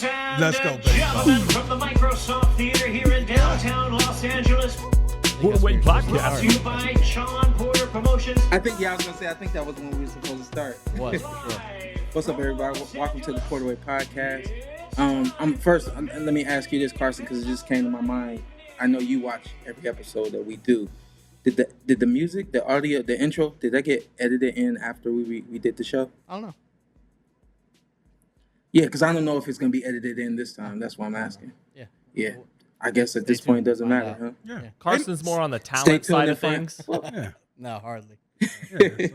Ladies and gentlemen, from the Microsoft Theater here in downtown Los Angeles. Wait, Brought to you by Shawn Porter Promotions. I think that was when we were supposed to start. Was for sure. What's up, everybody? Welcome to the Porterway Podcast. Let me ask you this, Carson, because it just came to my mind. I know you watch every episode that we do. Did the music, the audio, the intro, did that get edited in after we did the show? I don't know. Yeah, because I don't know if it's going to be edited in this time. That's why I'm asking. Yeah. I guess at this point it doesn't matter, huh? Yeah. Carson's more on the Stay talent tuned side and of things. Yeah. No, hardly. Yeah,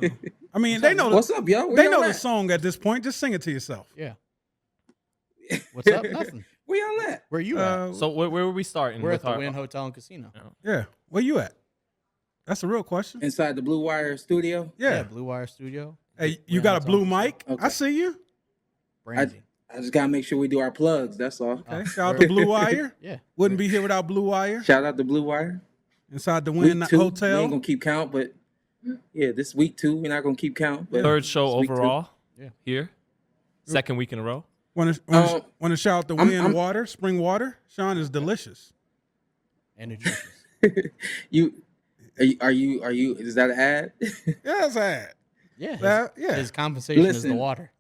so, I mean, they know. What's up, yo? They know the song at this point. Just sing it to yourself. Yeah. What's up? Nothing. Where y'all at? Where you at? So where were we starting? We're at with the our Wynn Hotel and Casino. Yeah. Where you at? That's a real question. Inside the Blue Wire studio? Yeah. Blue Wire Studio. Hey, you Wynn got a Hotel. blue mic? Okay. I see you. Brandy. I just got to make sure we do our plugs. That's all. Okay. Shout out to Blue Wire. Yeah. Wouldn't be here without Blue Wire. Shout out to Blue Wire. Inside the Week Wynn 2, Hotel. We ain't going to keep count, but yeah, this week 2, we're not going to keep count. But third show this week 2. overall. Yeah. Here. Second week in a row. Want to shout out the Wynn water, spring water. Sean is delicious. And nutritious. Are you, is that an ad? Yeah, it's ad. Yeah. Yeah. His compensation is the Listen. water.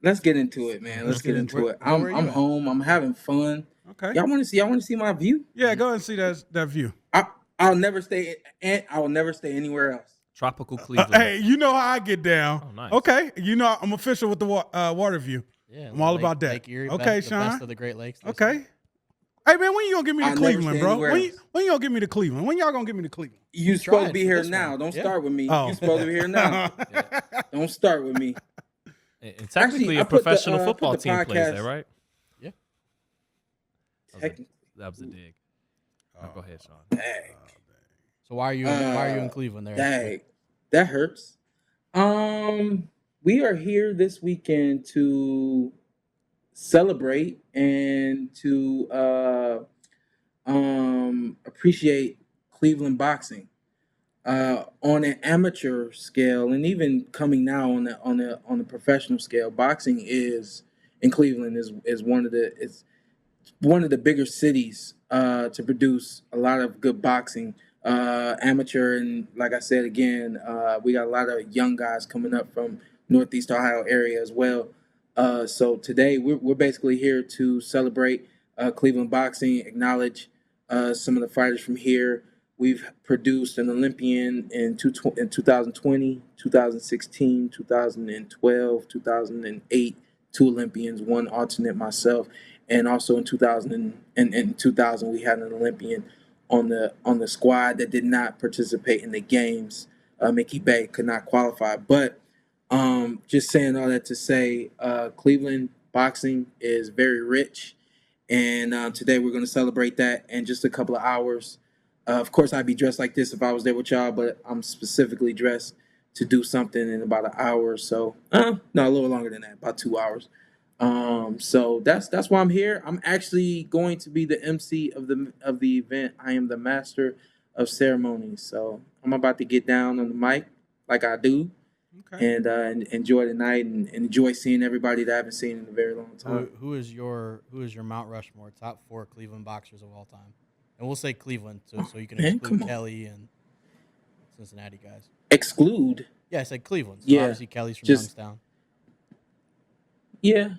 Let's get into it, man. Let's get into it. Where are you I'm at? home. I'm having fun. Okay. Y'all want to see my view? Yeah, go ahead and see that view. I'll never stay anywhere else. Tropical Cleveland. Hey, you know how I get down. Oh, nice. Okay. You know I'm official with the water view. Yeah. I'm all about that. Lake Erie, Okay, the Sean. best of the Great Lakes. Okay. Hey, man, when you going to give me to I'll never Cleveland, stay bro? anywhere When else. you going to give me to Cleveland? When y'all going to give me to Cleveland? You supposed to tried be for here this now. one. Don't Yeah. start with me. Oh. You supposed to be here now. Don't start with me. And technically, Actually, I a put the, professional I put football the team plays podcast- there, right? Yeah. Technically. That was a dig. Oh, go ahead, Sean. Dang. So why are you in Cleveland there? Dang. That hurts. We are here this weekend to celebrate and to appreciate Cleveland boxing on an amateur scale, and even coming now on the professional scale. Boxing is in Cleveland is one of the bigger cities to produce a lot of good boxing. Amateur, and like I said again, we got a lot of young guys coming up from Northeast Ohio area as well. So today we're basically here to celebrate Cleveland boxing, acknowledge some of the fighters from here. We've produced an Olympian in 2020, 2016, 2012, 2008, 2 Olympians, 1 alternate myself, and also in 2000 we had an Olympian on the squad that did not participate in the games. Mickey Bay could not qualify. But just saying all that to say, Cleveland boxing is very rich. And today we're going to celebrate that in just a couple of hours. Of course, I'd be dressed like this if I was there with y'all, but I'm specifically dressed to do something in about an hour or so. No, a little longer than that, about 2 hours. So that's why I'm here. I'm actually going to be the MC of the event. I am the master of ceremonies. So I'm about to get down on the mic like I do, and enjoy the night and enjoy seeing everybody that I haven't seen in a very long time. Who is your Mount Rushmore top 4 Cleveland boxers of all time? And we'll say Cleveland so you can exclude Kelly and Cincinnati guys. Exclude? Yeah, I said Cleveland. So Yeah, obviously Kelly's from just- Youngstown. Yeah.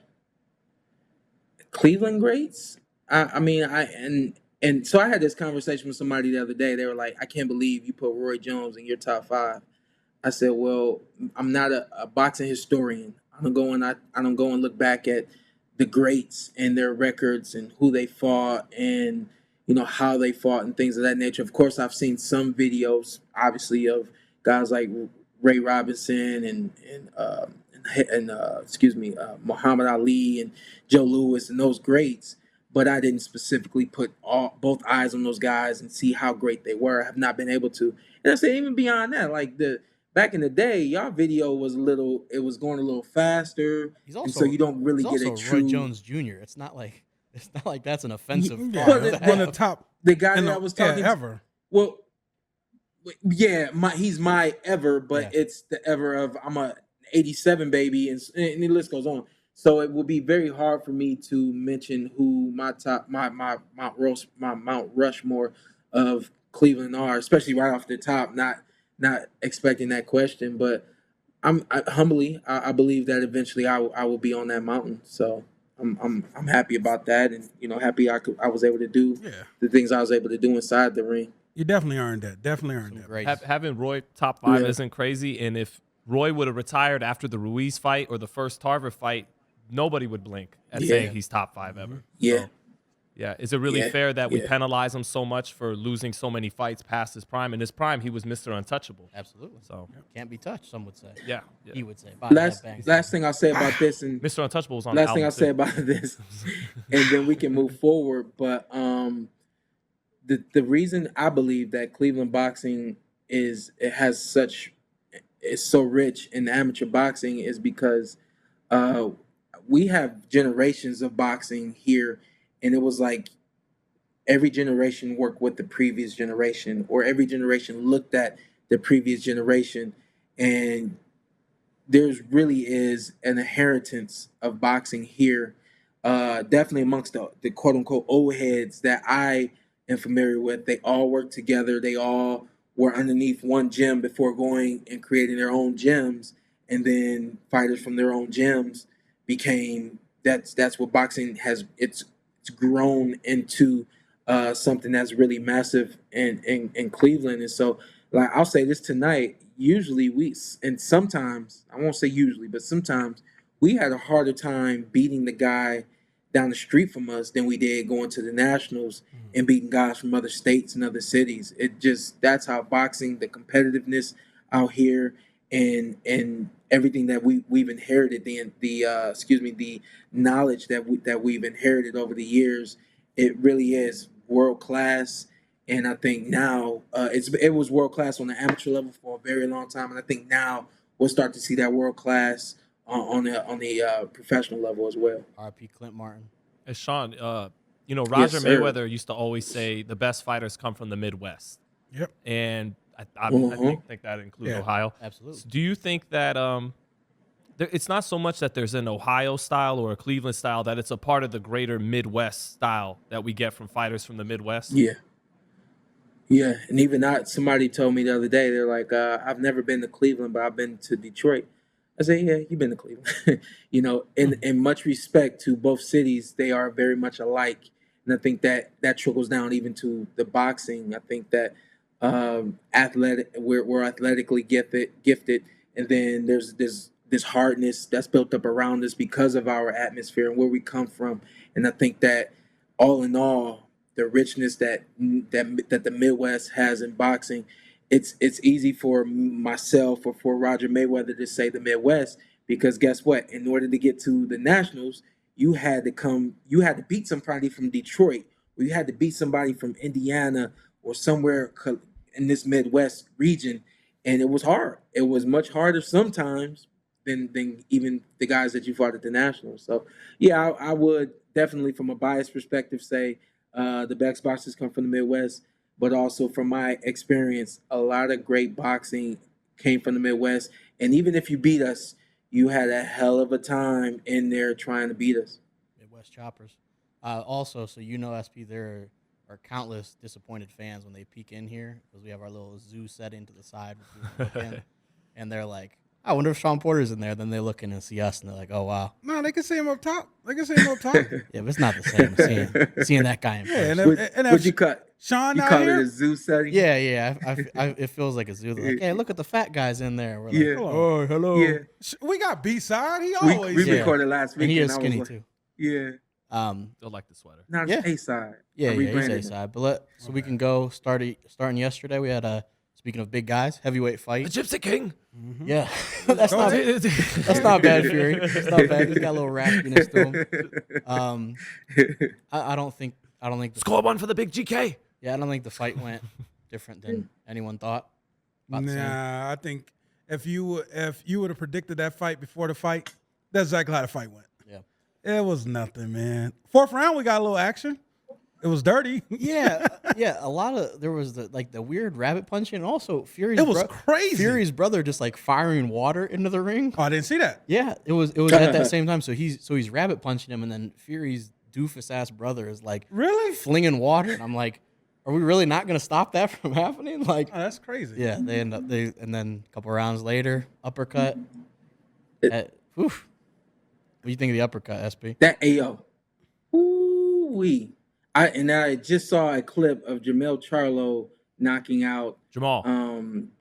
Cleveland greats? So I had this conversation with somebody the other day. They were like, I can't believe you put Roy Jones in your top 5. I said, well, I'm not a boxing historian. I don't go and look back at the greats and their records and who they fought and how they fought and things of that nature. Of course, I've seen some videos, obviously, of guys like Ray Robinson and Muhammad Ali and Joe Louis and those greats, but I didn't specifically put both eyes on those guys and see how great they were. I have not been able to. And I say even beyond that, like back in the day, y'all video was going a little faster, so you don't really get a true. Roy Jones Jr. It's not like that's an offensive. One of the top. The guy that I was talking ever. Well, yeah, he's my ever, but it's the ever of I'm a '87 baby, and the list goes on. So it will be very hard for me to mention who my Mount Rushmore of Cleveland are, especially right off the top. Not expecting that question, but I believe that eventually I will be on that mountain. So I'm happy about that, and happy I was able to do the things I was able to do inside the ring. You definitely earned that. Definitely earned that. Great. Having Roy top 5 Yeah. isn't crazy, and if Roy would have retired after the Ruiz fight or the first Tarver fight, nobody would blink at saying he's top 5 ever. Yeah. So, yeah. Is it really fair that we penalize him so much for losing so many fights past his prime? In his prime, he was Mr. Untouchable. Absolutely. So Can't be touched, some would say. yeah. He would say. Last thing I'll say about this, and Mr. Untouchable was on the last thing album I'll say too. about this, and then we can move forward. But the reason I believe that Cleveland boxing is so rich in amateur boxing is because we have generations of boxing here, and it was like every generation worked with the previous generation, or every generation looked at the previous generation, and there's really is an inheritance of boxing here, definitely amongst the quote unquote old heads that I am familiar with. They all work together. They all were underneath one gym before going and creating their own gyms, and then fighters from their own gyms became. That's what boxing has. It's grown into something that's really massive in Cleveland, and so like I'll say this tonight. Usually and sometimes, I won't say usually, but sometimes we had a harder time beating the guy down the street from us than we did going to the nationals and beating guys from other states and other cities. That's how boxing, the competitiveness out here, and everything that we've inherited, the knowledge that we've inherited over the years, it really is world class. And I think now it was world class on the amateur level for a very long time, and I think now we'll start to see that world class on the professional level as well. R.P. Clint Martin. And Sean, Roger Yes, sir. Mayweather used to always say the best fighters come from the Midwest. Yep. And I think that includes Yeah. Ohio. Absolutely. So do you think that it's not so much that there's an Ohio style or a Cleveland style, that it's a part of the greater Midwest style that we get from fighters from the Midwest? Yeah, and even somebody told me the other day, they're like, I've never been to Cleveland, but I've been to Detroit. I say, yeah, you've been to Cleveland. In much respect to both cities, they are very much alike. And I think that trickles down even to the boxing. I think that we're athletically gifted, and then there's this hardness that's built up around us because of our atmosphere and where we come from. And I think that all in all, the richness that the Midwest has in boxing, it's easy for myself or for Roger Mayweather to say the Midwest, because guess what? In order to get to the Nationals, you had to beat somebody from Detroit, or you had to beat somebody from Indiana or somewhere in this Midwest region, and it was hard. It was much harder sometimes than even the guys that you fought at the Nationals. So yeah, I would definitely, from a biased perspective, say the best boxers come from the Midwest, but also from my experience, a lot of great boxing came from the Midwest. And even if you beat us, you had a hell of a time in there trying to beat us. Midwest choppers. Also, so SP, there are countless disappointed fans when they peek in here, because we have our little zoo setting to the side, and they're like, I wonder if Shawn Porter's in there. Then they look in and see us, and they're like, "Oh wow." No, they can see him up top. Yeah, but it's not the same as seeing that guy in person. Yeah, Would you cut? Sean You out call here? it a zoo setting? Yeah. It feels like a zoo. They're like, hey, look at the fat guys in there. We're like, Yeah. oh, hello. Yeah. We got B-side. He We always Yeah. recorded last week. And he is I was skinny like, too. Yeah. Still like the sweater. Not Yeah. A-side. Yeah, I he's rebranded A side. But we can go starting yesterday. We had speaking of big guys, heavyweight fight. The Gypsy King. Yeah, that's not bad, Fury. It's not bad. He's got a little raspiness to him. I don't think Score one for the big GK. I don't think the fight went different than anyone thought. About the same. Nah, I think if you would have predicted that fight before the fight, that's exactly how the fight went. Yeah. It was nothing, man. Fourth round, we got a little action. It was dirty. Yeah, a lot of there was the weird rabbit punching, and also It was crazy. Fury's brother just like firing water into the ring. Oh, I didn't see that. Yeah, it was at that same time. So he's rabbit punching him, and then Fury's doofus ass brother is like Really? flinging water, and I'm like, are we really not gonna stop that from happening? Like, Oh, that's crazy. yeah, and then a couple rounds later, uppercut. Oof. What do you think of the uppercut, SP? That AO. Ooh-wee. I just saw a clip of Jamel Charlo knocking out Jamal.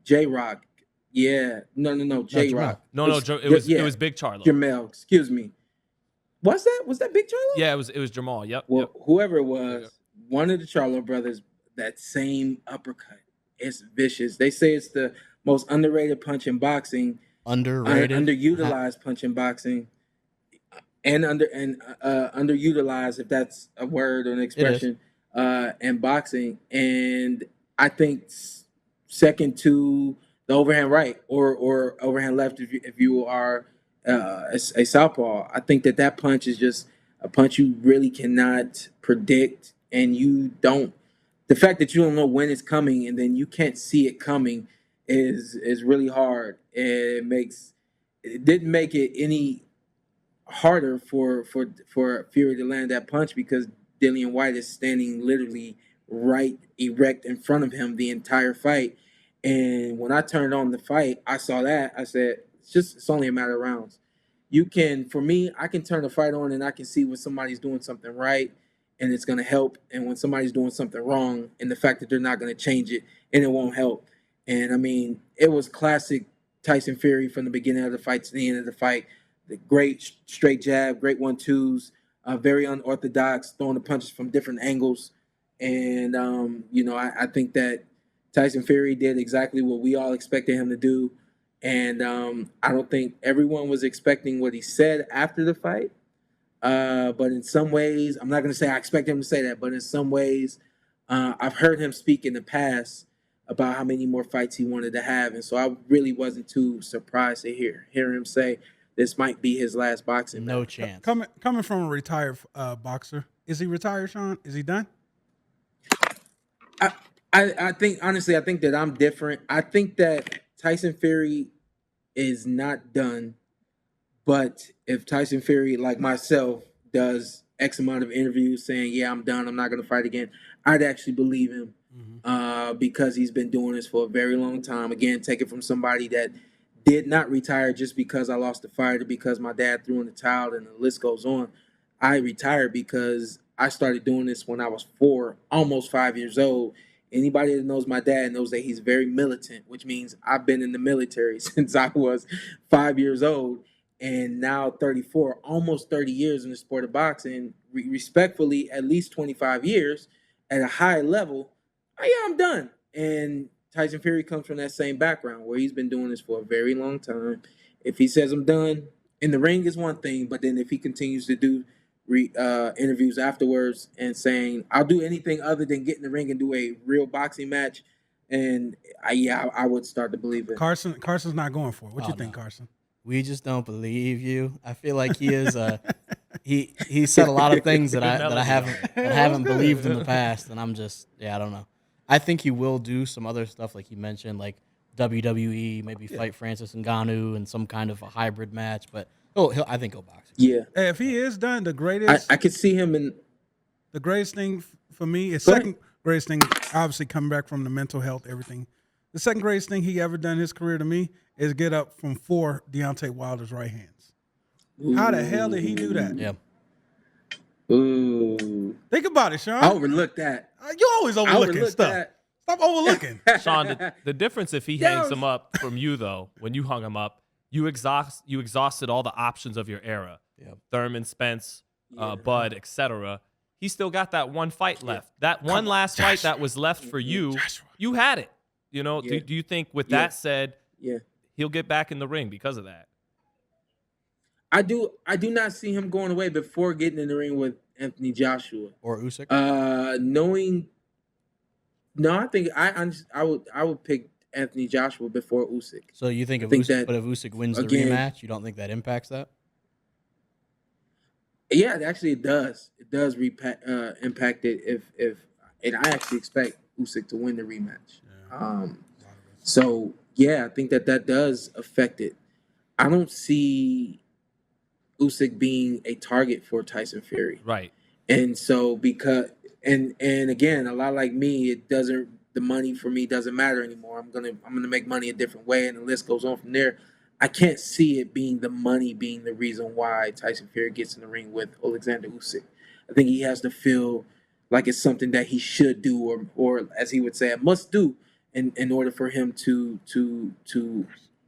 J-Rock. Yeah. No, J-Rock. No, it was Big Charlo. Jamel, excuse me. Was that Big Charlo? Yeah, it was Jamal. Yep. Well, yep. whoever it was, one of the Charlo brothers, that same uppercut. It's vicious. They say it's the most underrated punch in boxing. Underrated? Underutilized punch in boxing. And underutilized, if that's a word or an expression, in boxing. And I think second to the overhand right or overhand left if you are a southpaw. I think that punch is just a punch you really cannot predict, and the fact that you don't know when it's coming and then you can't see it coming is really hard. It didn't make it any harder for Fury to land that punch because Dillian Whyte is standing literally right erect in front of him the entire fight. And when I turned on the fight, I saw that. I said, it's only a matter of rounds. I can turn the fight on and I can see when somebody's doing something right and it's going to help, and when somebody's doing something wrong and the fact that they're not going to change it and it won't help. And I mean, it was classic Tyson Fury from the beginning of the fight to the end of the fight. The great straight jab, great 1-2s, very unorthodox, throwing the punches from different angles. And, I think that Tyson Fury did exactly what we all expected him to do. And I don't think everyone was expecting what he said after the fight. But in some ways, I'm not going to say I expect him to say that, but in some ways, I've heard him speak in the past about how many more fights he wanted to have. And so I really wasn't too surprised to hear him say this might be his last boxing match. No chance. Coming from a retired boxer, is he retired, Shawn? Is he done? I think, honestly, I think that I'm different. I think that Tyson Fury is not done. But if Tyson Fury, like myself, does X amount of interviews saying, yeah, I'm done, I'm not going to fight again, I'd actually believe him because he's been doing this for a very long time. Again, take it from somebody that did not retire just because I lost the fight or because my dad threw in the towel, and the list goes on. I retired because I started doing this when I was 4, almost 5 years old. Anybody that knows my dad knows that he's very militant, which means I've been in the military since I was 5 years old. And now 34, almost 30 years in the sport of boxing, respectfully, at least 25 years at a high level. Oh, yeah, I'm done. And Tyson Fury comes from that same background where he's been doing this for a very long time. If he says I'm done, in the ring is one thing, but then if he continues to do interviews afterwards and saying, I'll do anything other than get in the ring and do a real boxing match, and I would start to believe it. Carson's not going for it. What you think, Carson? We just don't believe you. I feel like he is he said a lot of things that I haven't believed in the past, and I'm just I don't know. I think he will do some other stuff like he mentioned, like WWE, maybe fight Francis Ngannou in some kind of a hybrid match, but I think he'll box. Yeah. Hey, if he is done, the greatest I could see him in the greatest thing for me is greatest thing, obviously coming back from the mental health, everything. The second greatest thing he ever done in his career to me is get up from 4 Deontay Wilder's right hands. Ooh. How the hell did he do that? Yeah. Ooh. Think about it, Shawn. I overlooked that. You always overlooking stuff. That. Stop overlooking. Shawn, the difference if he hangs him up from you, though, when you hung him up, you exhausted all the options of your era. Yep. Thurman, Spence, Bud, etc. He still got that one fight left. That one last fight that was left for you, you had it. You know, do you think with that said, he'll get back in the ring because of that? I do not see him going away before getting in the ring with Anthony Joshua or Usyk. I think I would pick Anthony Joshua before Usyk. So you think if Usyk wins the rematch, you don't think that impacts that? Yeah, actually, it does. It does impact it and I actually expect Usyk to win the rematch. So yeah, I think that does affect it. I don't see Usyk being a target for Tyson Fury. Right. And so and again, a lot like me, the money for me doesn't matter anymore. I'm gonna make money a different way, and the list goes on from there. I can't see it being the money being the reason why Tyson Fury gets in the ring with Alexander Usyk. I think he has to feel like it's something that he should do, or as he would say, a must do, in order for him to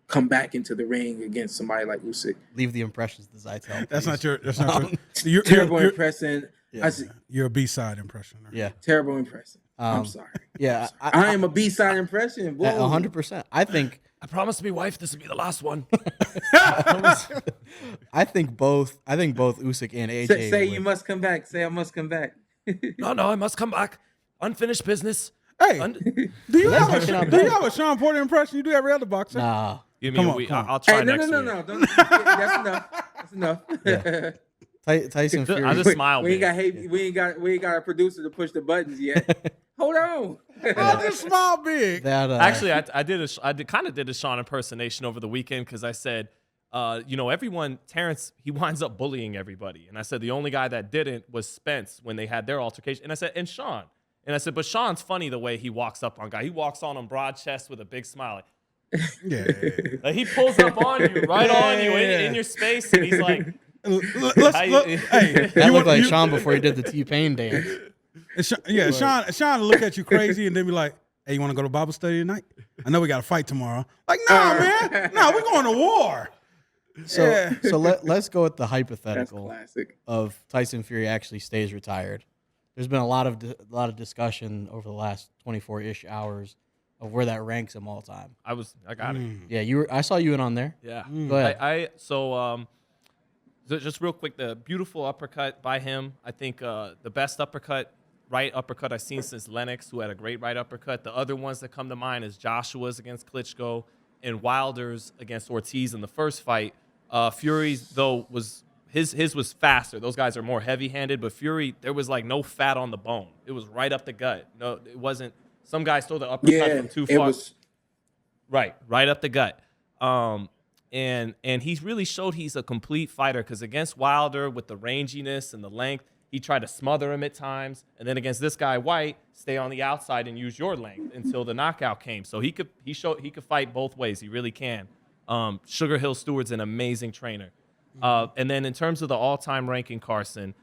come back into the ring against somebody like Usyk. Leave the impressions to Zytel. That's not your. That's not your. Terrible impression. Yeah. You're a B-side impression. Yeah. Terrible impression. I'm sorry. Yeah. I am a B-side impression. 100%. I think. I promised me wife this would be the last one. I think both Usyk and AJ. Say you must come back. Say I must come back. No, I must come back. Unfinished business. Hey, do you have a Shawn Porter impression? You do every other boxer. Nah. You mean I'll try next week. No. That's enough. That's enough. Yeah. Tyson Fury. I just smile. We ain't got a producer to push the buttons yet. Hold on. Oh, just smile big. Actually, I kind of did a Shawn impersonation over the weekend because I said, Terrence, he winds up bullying everybody, and I said the only guy that didn't was Spence when they had their altercation, and I said, and Shawn, and I said, but Shawn's funny the way he walks up on guy. He walks on him broad chest with a big smile. Like he pulls up on you, in your space, and he's like. That looked like Shawn before he did the T-Pain dance. Shawn look at you crazy and then be like, "Hey, you want to go to Bible study tonight? I know we got a fight tomorrow." Like, nah, man, we're going to war. So let's go with the hypothetical of Tyson Fury actually stays retired. There's been a lot of discussion over the last 24-ish hours of where that ranks him all time. I got it. Yeah, I saw you in on there. Yeah. Go ahead. Just real quick, the beautiful uppercut by him. I think the best right uppercut I've seen since Lennox, who had a great right uppercut. The other ones that come to mind is Joshua's against Klitschko and Wilder's against Ortiz in the first fight. Fury's, though, his was faster. Those guys are more heavy-handed, but Fury, there was like no fat on the bone. It was right up the gut. No, it wasn't. Some guys throw the uppercut from too far. Right up the gut. And he really showed he's a complete fighter because against Wilder with the ranginess and the length, he tried to smother him at times. And then against this guy, White, stay on the outside and use your length until the knockout came. So he could fight both ways. He really can. Sugar Hill Stewart's an amazing trainer. And then in terms of the all-time ranking, Carson,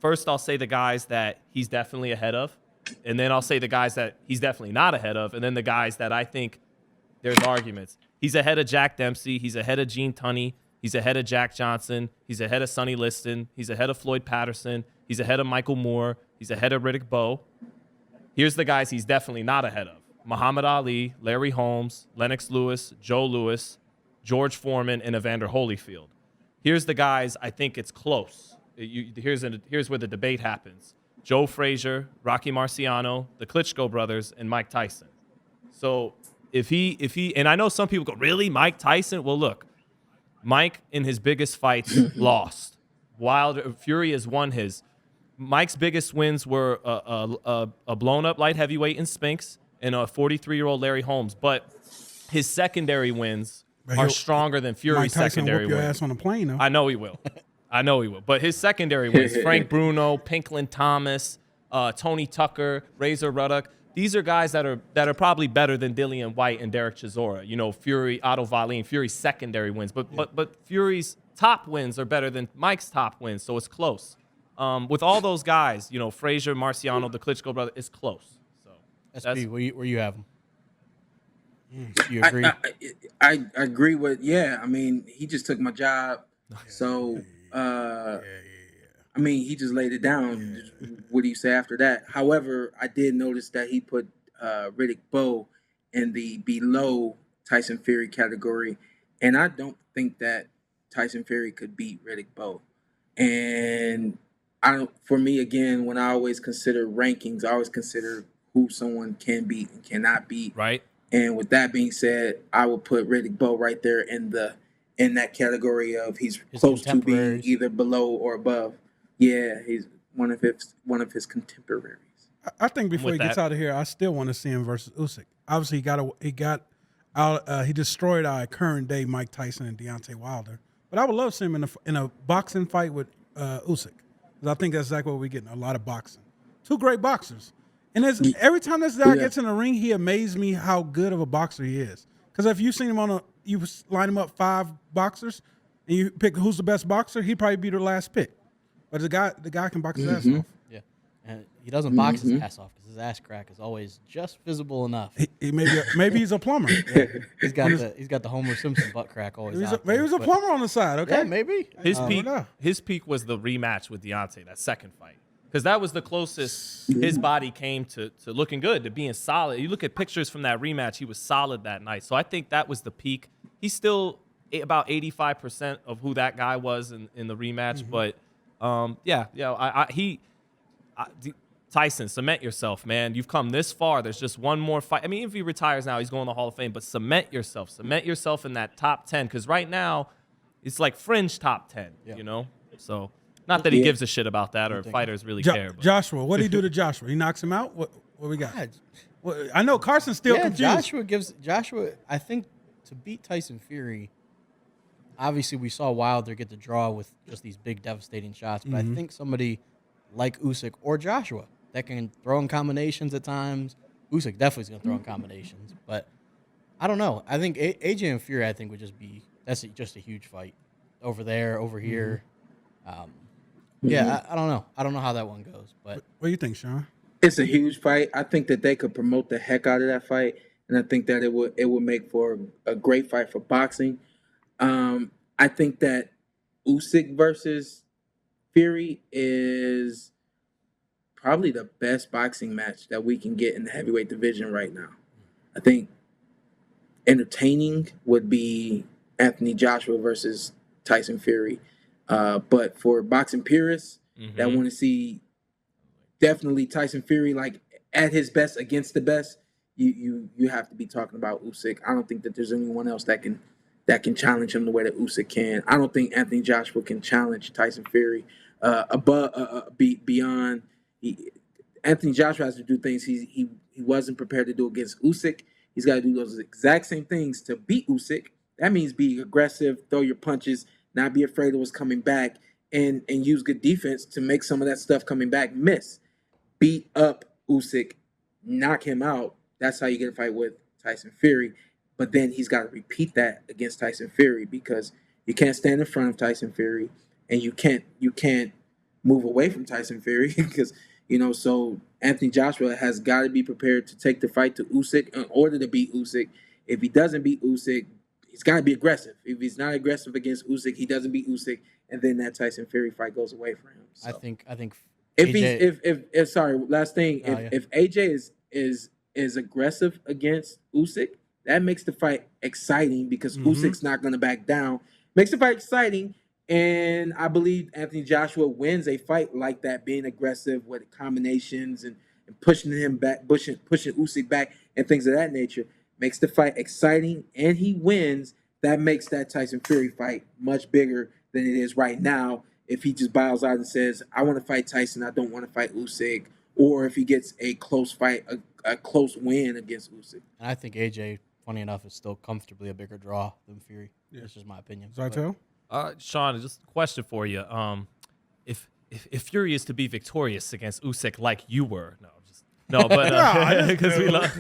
first I'll say the guys that he's definitely ahead of. And then I'll say the guys that he's definitely not ahead of. And then the guys that I think there's arguments. He's ahead of Jack Dempsey. He's ahead of Gene Tunney. He's ahead of Jack Johnson. He's ahead of Sonny Liston. He's ahead of Floyd Patterson. He's ahead of Michael Moore. He's ahead of Riddick Bowe. Here's the guys he's definitely not ahead of. Muhammad Ali, Larry Holmes, Lennox Lewis, Joe Louis, George Foreman, and Evander Holyfield. Here's the guys I think it's close. Here's where the debate happens. Joe Frazier, Rocky Marciano, the Klitschko brothers, and Mike Tyson. So if he, and I know some people go, really, Mike Tyson? Well, look, Mike in his biggest fights lost. Fury has won his. Mike's biggest wins were a blown-up light heavyweight in Spinks and a 43-year-old Larry Holmes. But his secondary wins are stronger than Fury's secondary wins. Mike Tyson will whoop your ass on a plane, though. I know he will. But his secondary wins, Frank Bruno, Pinklin Thomas, Tony Tucker, Razor Ruddock, these are guys that are probably better than Dillian Whyte and Derek Chisora. Fury, Otto Wallin, Fury's secondary wins. But Fury's top wins are better than Mike's top wins, so it's close. With all those guys, Frazier, Marciano, the Klitschko brother, it's close. So SP, where you have him? You agree? I agree with, I mean, he just took my job. So, I mean, he just laid it down. What do you say after that? However, I did notice that he put Riddick Bowe in the below Tyson Fury category. And I don't think that Tyson Fury could beat Riddick Bowe. And for me, again, when I always consider rankings, I always consider who someone can beat and cannot beat. Right. And with that being said, I would put Riddick Bowe right there in in that category of he's His close to being contemporaries. either below or above. Yeah, he's one of his contemporaries. I think before he with gets that. out of here, I still want to see him versus Usyk. Obviously, he got out. He destroyed our current day Mike Tyson and Deontay Wilder. But I would love to see him in a boxing fight with Usyk. 'Cause I think that's exactly what we're getting, a lot of boxing. Two great boxers. And every time this guy gets in the ring, he amazes me how good of a boxer he is. Because if you've seen him you line him up 5 boxers, and you pick who's the best boxer, he'd probably be the last pick. But the guy can box his ass off. Yeah, and he doesn't box his ass off because his ass crack is always just visible enough. He maybe he's a plumber. He's got the Homer Simpson butt crack always. Maybe he's a plumber on the side. Okay, Yeah, maybe. His peak was the rematch with Deontay, that second fight. Because that was the closest his body came to looking good, to being solid. You look at pictures from that rematch, he was solid that night. So I think that was the peak. He's still about 85% of who that guy was in the rematch. But, Tyson, cement yourself, man. You've come this far. There's just one more fight. I mean, if he retires now, he's going to the Hall of Fame. But cement yourself. Cement yourself in that top 10. Because right now, it's like fringe top 10, you know? So... Not that he gives a shit about that or fighters really care. But. Joshua, what did he do to Joshua? He knocks him out? What we got? Well, I know Carson's still confused. Joshua, I think, to beat Tyson Fury, obviously we saw Wilder get the draw with just these big devastating shots, but I think somebody like Usyk or Joshua that can throw in combinations at times. Usyk definitely is going to throw in combinations, but I don't know. I think AJ and Fury, I think, would that's just a huge fight over there, over here. Yeah, I don't know. I don't know how that one goes, but What do you think, Sean? It's a huge fight. I think that they could promote the heck out of that fight, and I think that it would make for a great fight for boxing. I think that Usyk versus Fury is probably the best boxing match that we can get in the heavyweight division right now. I think entertaining would be Anthony Joshua versus Tyson Fury. But for boxing purists that want to see definitely Tyson Fury like at his best against the best, you have to be talking about Usyk. I don't think that there's anyone else that can challenge him the way that Usyk can. I don't think Anthony Joshua can challenge Tyson Fury beyond. Anthony Joshua has to do things he wasn't prepared to do against Usyk. He's got to do those exact same things to beat Usyk. That means be aggressive, throw your punches, not be afraid of what's coming back, and use good defense to make some of that stuff coming back miss. Beat up Usyk, knock him out. That's how you get a fight with Tyson Fury. But then he's got to repeat that against Tyson Fury because you can't stand in front of Tyson Fury, and you can't move away from Tyson Fury because so Anthony Joshua has got to be prepared to take the fight to Usyk in order to beat Usyk. If he doesn't beat Usyk, he's got to be aggressive. If he's not aggressive against Usyk, he doesn't beat Usyk, and then that Tyson Fury fight goes away for him. So. I think if AJ, if sorry, last thing, if AJ is aggressive against Usyk, that makes the fight exciting because Usyk's not going to back down. Makes the fight exciting, and I believe Anthony Joshua wins a fight like that, being aggressive with combinations and pushing him back, pushing Usyk back, and things of that nature. Makes the fight exciting, and he wins. That makes that Tyson Fury fight much bigger than it is right now. If he just bows out and says, "I want to fight Tyson, I don't want to fight Usyk," or if he gets a close fight, a close win against Usyk. And I think AJ, funny enough, is still comfortably a bigger draw than Fury. Yeah. That's just my opinion. Zartel? Sean, just a question for you. If Fury is to be victorious against Usyk like you were, but because we love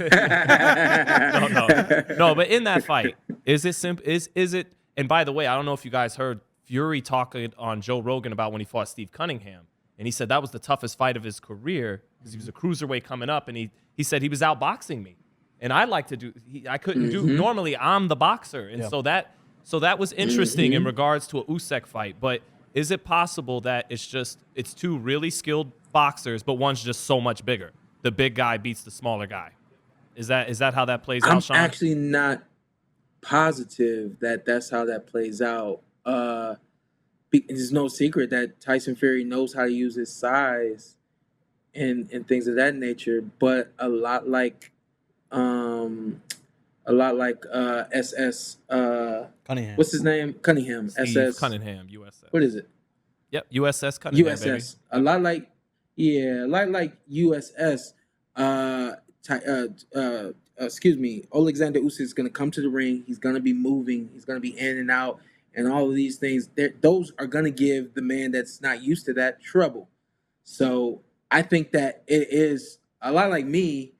no, but in that fight, is it simple? Is it? And by the way, I don't know if you guys heard Fury talking on Joe Rogan about when he fought Steve Cunningham, and he said that was the toughest fight of his career because he was a cruiserweight coming up, and he said he was outboxing me, and I like to do. I couldn't do. Normally, I'm the boxer, and so that was interesting in regards to a Usyk fight. But is it possible that it's two really skilled boxers, but one's just so much bigger? The big guy beats the smaller guy. Is that how that plays out, Sean? I'm actually not positive that that's how that plays out. There's no secret that Tyson Fury knows how to use his size and things of that nature, but a lot like a lot like SS. Cunningham. What's his name? Cunningham. Steve SS. Cunningham, USS. What is it? Yep, USS Cunningham, USS. baby. A lot like, yeah, a lot like USS. Excuse me. Alexander Usyk is going to come to the ring. He's going to be moving. He's going to be in and out, and all of these things. Those are going to give the man that's not used to that trouble. So I think that it is a lot like me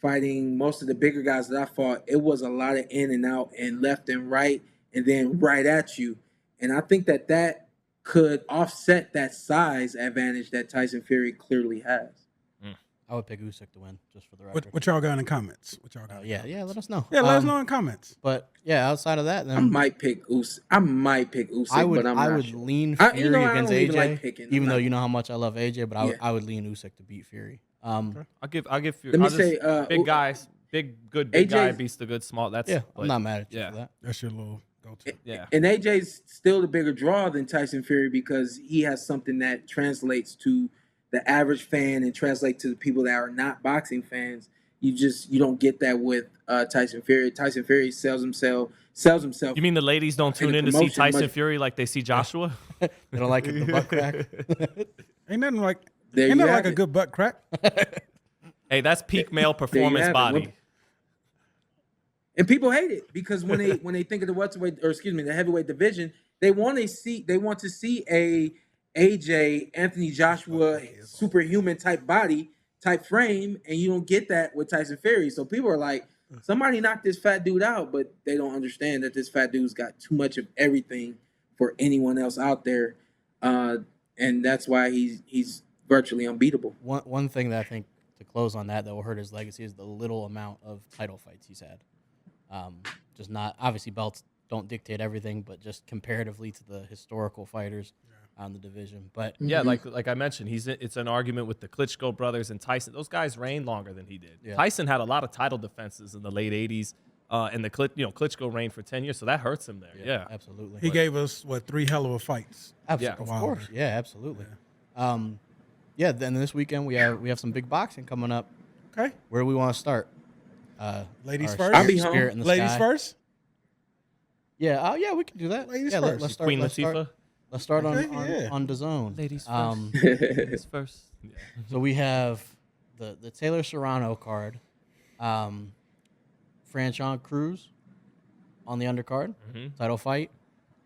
fighting most of the bigger guys that I fought. It was a lot of in and out and left and right, and then right at you. And I think that could offset that size advantage that Tyson Fury clearly has. I would pick Usyk to win, just for the record. What y'all got in the comments? What y'all got? Yeah, let us know. Yeah, let us know in the comments. But yeah, outside of that, then I might pick Usyk. But I'm I not would sure. lean Fury I against don't even AJ, like picking. even though you know how much I love AJ. But Yeah. I would lean Usyk to beat Fury. I'll give Fury. Let me I'll say, just, big guys, big AJ guy beats the good small. That's Yeah, but, I'm not mad at you yeah. for that. That's your little go-to. Yeah. And AJ's still the bigger draw than Tyson Fury because he has something that translates to the average fan and translates to the people that are not boxing fans. You don't get that with Tyson Fury. Tyson Fury sells himself. You mean the ladies don't tune in to see promotion, Tyson but- Fury like they see Joshua? They don't like it, the butt crack. Ain't nothing like There ain't you nothing have like a it. good butt crack. Hey, that's peak male performance have it. body. And people hate it because when they think of the heavyweight division, they want to see a AJ Anthony Joshua superhuman type body type frame, and you don't get that with Tyson Fury. So people are like, somebody knocked this fat dude out, but they don't understand that this fat dude's got too much of everything for anyone else out there, and that's why he's virtually unbeatable. One thing that I think to close on that will hurt his legacy is the little amount of title fights he's had. Just not obviously belts don't dictate everything, but just comparatively to the historical fighters on the division. But Yeah, like I mentioned, it's an argument with the Klitschko brothers and Tyson. Those guys reigned longer than he did. Yeah. Tyson had a lot of title defenses in the late '80s, and Klitschko reigned for 10 years, so that hurts him there. Yeah. absolutely. He gave us 3 hell of a fights. Absolutely, Yeah. of course. Yeah, absolutely. Then this weekend we have some big boxing coming up. Okay, Where do we want to start? ladies our first. I'll be home. Spirit in the Ladies sky. first. Yeah, we can do that. Ladies yeah, first. Let's start. Queen Let's start, Latifah. let's start Okay, on yeah. on DAZN. Ladies first. Ladies first. Yeah. So we have the Taylor-Serrano card, Franchon Cruz on the undercard, title fight.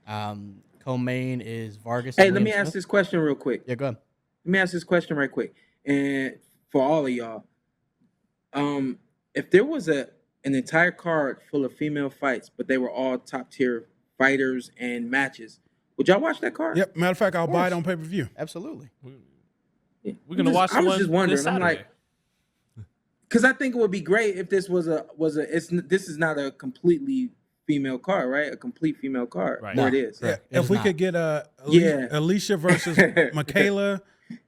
Co-main is Vargas. Hey, and let me Liam ask Smith. this question real quick. Yeah, go ahead. Let me ask this question right quick, and for all of y'all, if there was an entire card full of female fights, but they were all top tier fighters and matches, would y'all watch that card? Yep. Matter of fact, I'll buy it course. on pay-per-view. Absolutely. We're gonna watch I was one just wondering. this I'm Saturday. like, because I think it would be great if this was this is not a completely female card, right? A complete female card. Right. Or No. it is. Yeah. Correct. It If is we not. could get Yeah. Alicia versus Michaela,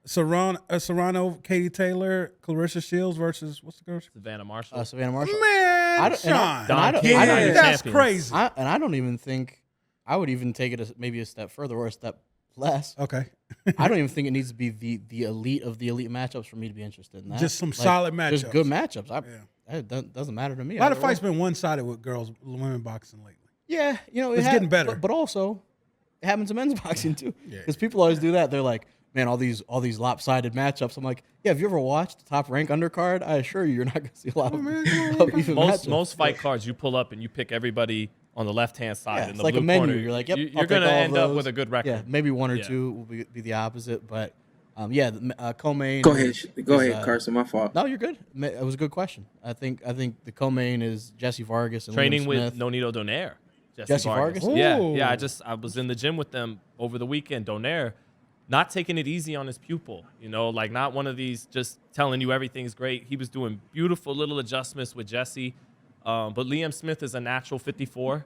Serrano, Katie Taylor, Clarissa Shields versus what's the girl? Savannah Marshall. Savannah Marshall. Man, I don't- and I- Sean. and I don't- Yeah. I don't- That's champions. crazy. I don't even think I would even take it maybe a step further or a step less. Okay. I don't even think it needs to be the elite of the elite matchups for me to be interested in that. Just some solid Just matchups. good matchups. It doesn't matter to me. A lot of either way. fights been one-sided with women boxing lately. Yeah, It's getting better. But also, it happens in men's boxing too. Yeah. Because people always do that. They're like, man, all these lopsided matchups. I'm like, yeah. Have you ever watched the top rank undercard? I assure you, you're not going to see a lot of even matchups. Most fight cards you pull up and you pick everybody on the left hand side Yeah, in it's the like blue a menu. corner. You're like, yep, You're I'll gonna take all of end up those. with a good record. Yeah, maybe one or Yeah. two will be the opposite. But co-main. Go ahead, is, Carson. My fault. No, you're good. It was a good question. I think the co-main is Jesse Vargas and Training Liam with Smith. Nonito Donaire. Jesse Vargas? Yeah, Ooh. yeah. I was in the gym with them over the weekend. Donaire, not taking it easy on his pupil. Like not one of these just telling you everything's great. He was doing beautiful little adjustments with Jesse. But Liam Smith is a natural 54.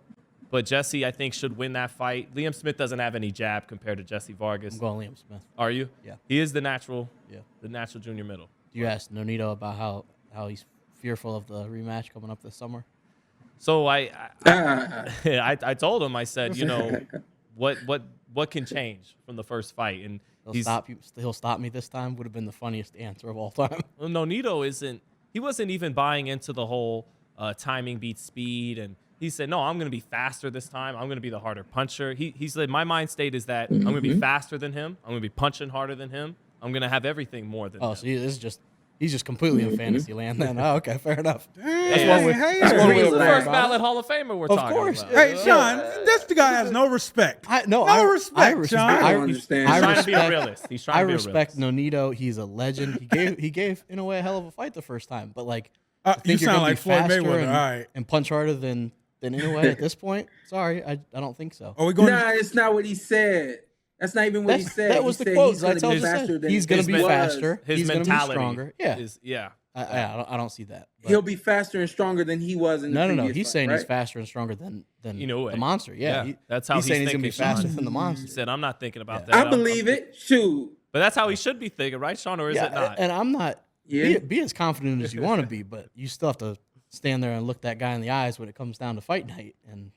But Jesse, I think, should win that fight. Liam Smith doesn't have any jab compared to Jesse Vargas. I'm going Liam Smith. Are you? Yeah. He is the natural. Yeah. The natural junior middle. You asked Nonito about how he's fearful of the rematch coming up this summer. So I told him, I said, what can change from the first fight? And He'll stop me this time would have been the funniest answer of all time. Nonito he wasn't even buying into the whole timing beats speed, and he said, no, I'm going to be faster this time. I'm going to be the harder puncher. He said, my mind state is that I'm going to be faster than him. I'm going to be punching harder than him. I'm going to have everything more than him. Oh, so he's just completely in fantasy land then. Oh, okay, fair enough. That's one the first ballot Hall of Famer we're talking course. about. Hey, Sean, this guy has no respect. I respect, Sean. I don't understand. He's trying to be a realist. He's trying to be a respect realist. Nonito. He's a legend. He gave in a way a hell of a fight the first time, but like You think you're sound gonna like be Floyd faster Mayweather. All right. and punch harder than Inoue at this point. Sorry, I don't think so. Are we going? Nah, it's not what he said. That's not even what he said. That was He the said quote. he's gonna That's all be he faster said. than He's going to be he was. faster. His He's going to be mentality stronger. Yeah. yeah. I don't see that. But He'll be faster and stronger than he was in the no. previous He's fight, saying right? he's faster and stronger than Inoue. the monster. Yeah. That's how he's saying he's going to be thinking, faster Sean. than the monster. He said, I'm not thinking about Yeah. that. I believe it. Shoot. But that's how he should be thinking, right, Sean? Or is it not? And I'm not. Yeah. Be as confident as you want to be, but you still have to stand there and look that guy in the eyes when it comes down to fight night. And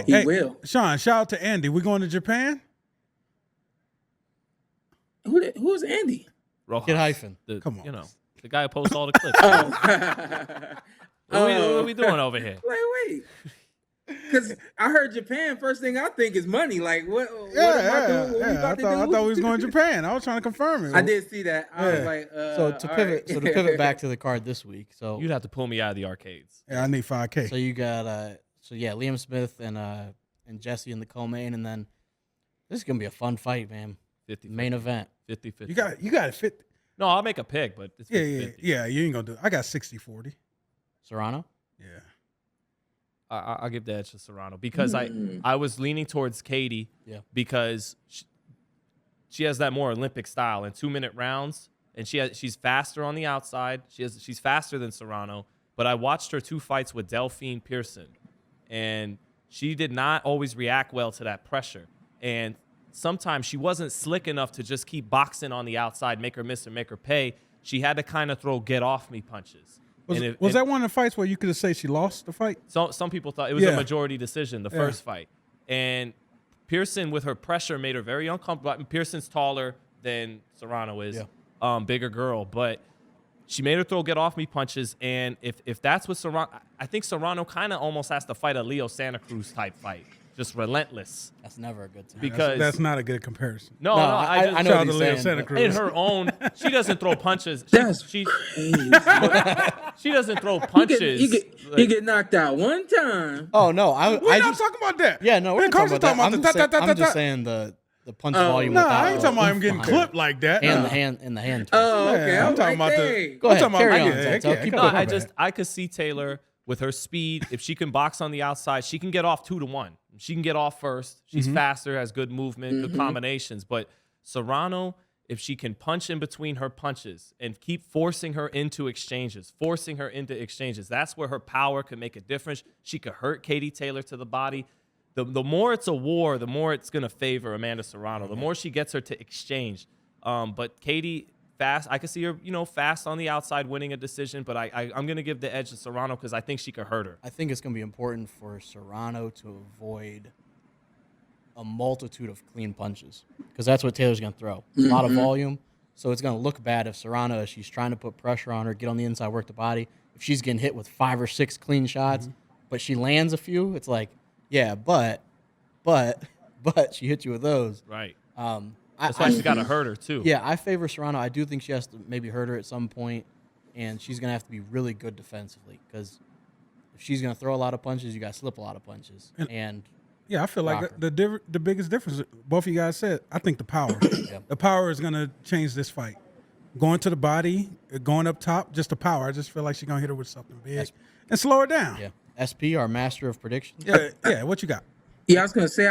He will. Sean, shout out to Andy. We going to Japan? Who's Andy? Rojas, Kid hyphen. Come on. You know, the guy who posts all the clips. What are we doing over here? Like, wait. Because I heard Japan, first thing I think is money. Like, what am I doing? What we I about to thought do? we was going to Japan. I was trying to confirm it. I did see that. I was like, So to all pivot, right. so to pivot back to the card this week. So You'd have to pull me out of the arcades. Yeah, I need $5K. So you got Liam Smith and Jesse in the co-main, and then this is gonna be a fun fight, man. 50 Main event. 50-50. You got it fit. No, I'll make a pick, but it's 50-50. Yeah. You ain't gonna do it. I got 60-40. Serrano. Yeah. I'll give the edge to Serrano because I was leaning towards Katie because she has that more Olympic style in 2-minute rounds, and she's faster on the outside. She's faster than Serrano, but I watched her 2 fights with Delphine Pearson, and she did not always react well to that pressure. And sometimes she wasn't slick enough to just keep boxing on the outside, make her miss or make her pay. She had to kind of throw get-off-me punches. Was that one of the fights where you could have said she lost the fight? Some people thought it was a majority decision, the first fight. And Pearson, with her pressure, made her very uncomfortable. I mean, Pearson's taller than Serrano is, bigger girl. But she made her throw get-off-me punches. And if that's what Serrano – I think Serrano kind of almost has to fight a Leo Santa Cruz type fight. Just relentless. That's never a good time. Because that's not a good comparison. No, I know Shout what out to he's Leo saying, Santa but- Cruz. in her own, she doesn't throw punches. She doesn't throw punches. He get knocked out one time. Oh no, We're not talking about that. Yeah, no, we're Man, not talking about Carson that. I'm just saying the punch volume. No, without I ain't talking about him getting oomph clipped like that. behind it. And the hand. twist. Oh, okay. I'm I'm talking about the. Go ahead, I'm talking carry about- on, yeah, Zentel. yeah, Keep come No, on. going. I could see Taylor with her speed. If she can box on the outside, she can get off 2-1. She can get off first. She's faster, has good movement, good combinations. But Serrano, if she can punch in between her punches and keep forcing her into exchanges, that's where her power could make a difference. She could hurt Katie Taylor to the body. The more it's a war, the more it's going to favor Amanda Serrano. The more she gets her to exchange. But Katie, fast. I could see her, fast on the outside winning a decision, but I'm going to give the edge to Serrano because I think she could hurt her. I think it's going to be important for Serrano to avoid a multitude of clean punches because that's what Taylor's going to throw. A lot of volume. So it's going to look bad if Serrano, as she's trying to put pressure on her, get on the inside, work the body. If she's getting hit with 5 or 6 clean shots, but she lands a few, it's like, yeah, but she hit you with those. Right. That's why she's got to hurt her, too. Yeah, I favor Serrano. I do think she has to maybe hurt her at some point, and she's going to have to be really good defensively because if she's going to throw a lot of punches, you got to slip a lot of punches. And yeah, I feel like Rocker. the biggest difference, both of you guys said, I think the power. The power is going to change this fight. Going to the body, going up top, just the power. I just feel like she's going to hit her with something big and slow her down. yeah, SP, our master of predictions. Yeah, what you got? Yeah, I was gonna say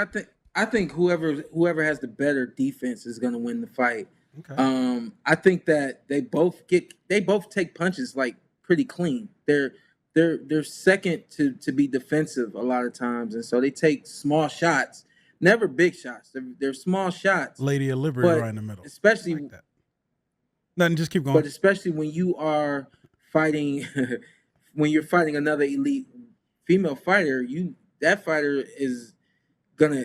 I think whoever has the better defense is gonna win the fight. Okay. I think that they both take punches like pretty clean. They're second to be defensive a lot of times, and so they take small shots, never big shots. They're small shots. Lady of Liberty But right in the middle. especially Like that. Nothing, just keep going. But especially when you are fighting, when you're fighting another elite female fighter, that fighter is gonna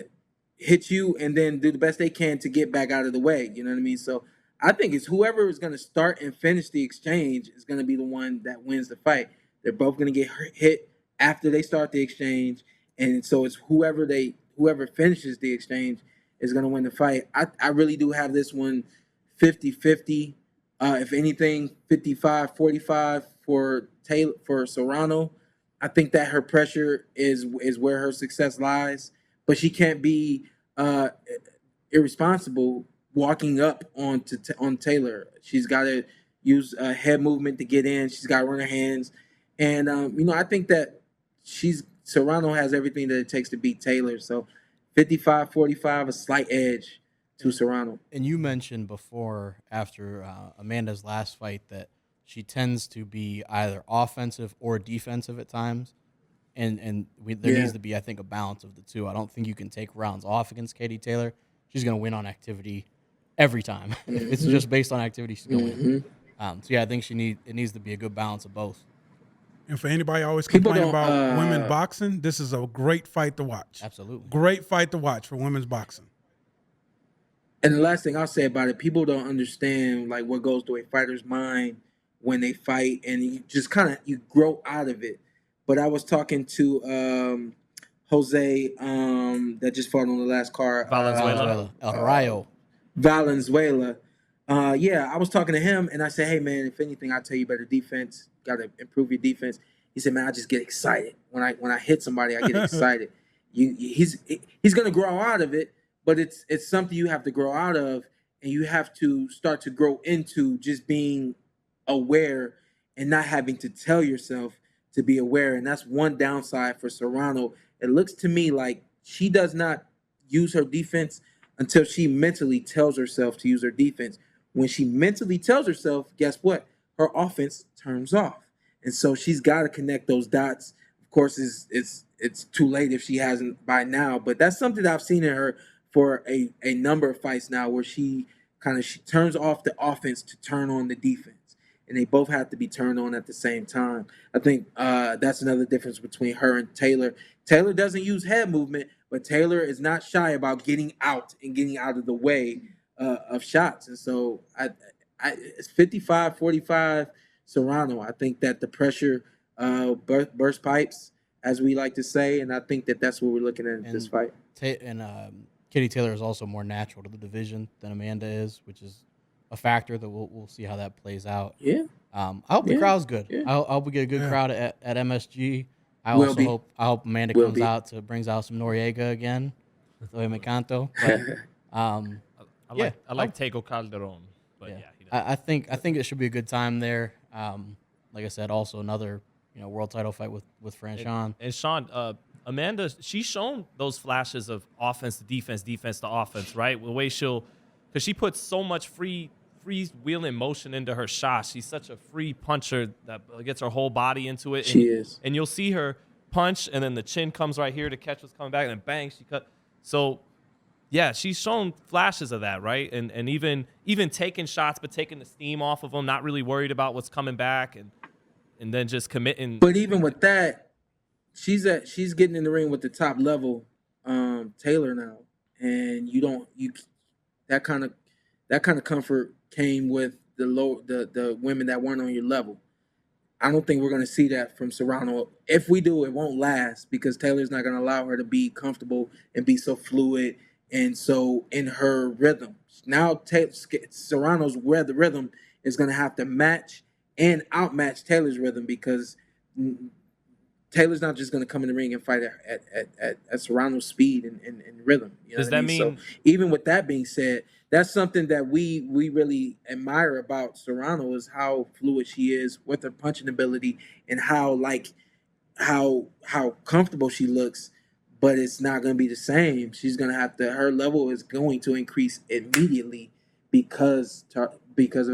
hit you and then do the best they can to get back out of the way. You know what I mean? So I think it's whoever is gonna start and finish the exchange is gonna be the one that wins the fight. They're both going to get hit after they start the exchange, and so it's whoever finishes the exchange is going to win the fight. I really do have this one 50-50. If anything, 55-45 for Serrano. I think that her pressure is where her success lies, but she can't be irresponsible walking up on Taylor. She's got to use head movement to get in. She's got to run her hands, and I think that Serrano has everything that it takes to beat Taylor. So 55-45, a slight edge to Serrano. And you mentioned before, after Amanda's last fight, that she tends to be either offensive or defensive at times. And there needs to be, I think, a balance of the two. I don't think you can take rounds off against Katie Taylor. She's going to win on activity every time. Mm-hmm. It's just based on activity, she's going to win. So, yeah, I think it needs to be a good balance of both. And for anybody always complaining about women boxing, this is a great fight to watch. Absolutely. Great fight to watch for women's boxing. And the last thing I'll say about it, people don't understand like what goes through a fighter's mind when they fight, and you just you grow out of it. But I was talking to Jose that just fought on the last card. Valenzuela. El Rayo. Valenzuela. I was talking to him, and I said, hey, man, if anything, I tell you better defense. Got to improve your defense. He said, man, I just get excited. When I hit somebody, I get excited. He's going to grow out of it, but it's something you have to grow out of, and you have to start to grow into just being aware and not having to tell yourself to be aware. And that's one downside for Serrano. It looks to me like she does not use her defense until she mentally tells herself to use her defense. When she mentally tells herself, guess what? Her offense turns off. And so she's got to connect those dots. Of course, it's too late if she hasn't by now, but that's something that I've seen in her for a number of fights now, where she turns off the offense to turn on the defense. And they both have to be turned on at the same time. I think that's another difference between her and Taylor. Taylor doesn't use head movement, but Taylor is not shy about getting out and getting out of the way of shots. And so it's 55-45 Serrano. I think that the pressure burst pipes, as we like to say, and I think that that's what we're looking at in this fight. Katie Taylor is also more natural to the division than Amanda is, which is a factor that we'll see how that plays out. Yeah. I hope the crowd's good. Yeah. I hope we get a good crowd at MSG. I hope Amanda comes out brings out some Noriega again with Oye Canto. I like Tego Calderon, but I think it should be a good time there. Like I said, also another world title fight with Franchon. And Shawn, Amanda, she's shown those flashes of offense to defense, defense to offense, right? The way because she puts so much freewheeling motion into her shot. She's such a free puncher that gets her whole body into it. She is. And you'll see her punch, and then the chin comes right here to catch what's coming back, and then bang, she cut. So, yeah, she's shown flashes of that, right? And even taking shots, but taking the steam off of them, not really worried about what's coming back, and then just committing. But even with that, she's getting in the ring with the top level Taylor now, and that kind of comfort came with the women that weren't on your level. I don't think we're going to see that from Serrano. If we do, it won't last, because Taylor's not going to allow her to be comfortable and be so fluid and so in her rhythm. Now Serrano's rhythm is going to have to match and outmatch Taylor's rhythm, because Taylor's not just going to come in the ring and fight at Serrano's speed and rhythm. Does that mean? So even with that being said, that's something that we really admire about Serrano, is how fluid she is with her punching ability, and how comfortable she looks. But it's not going to be the same. She's going to have to. Her level is going to increase immediately because of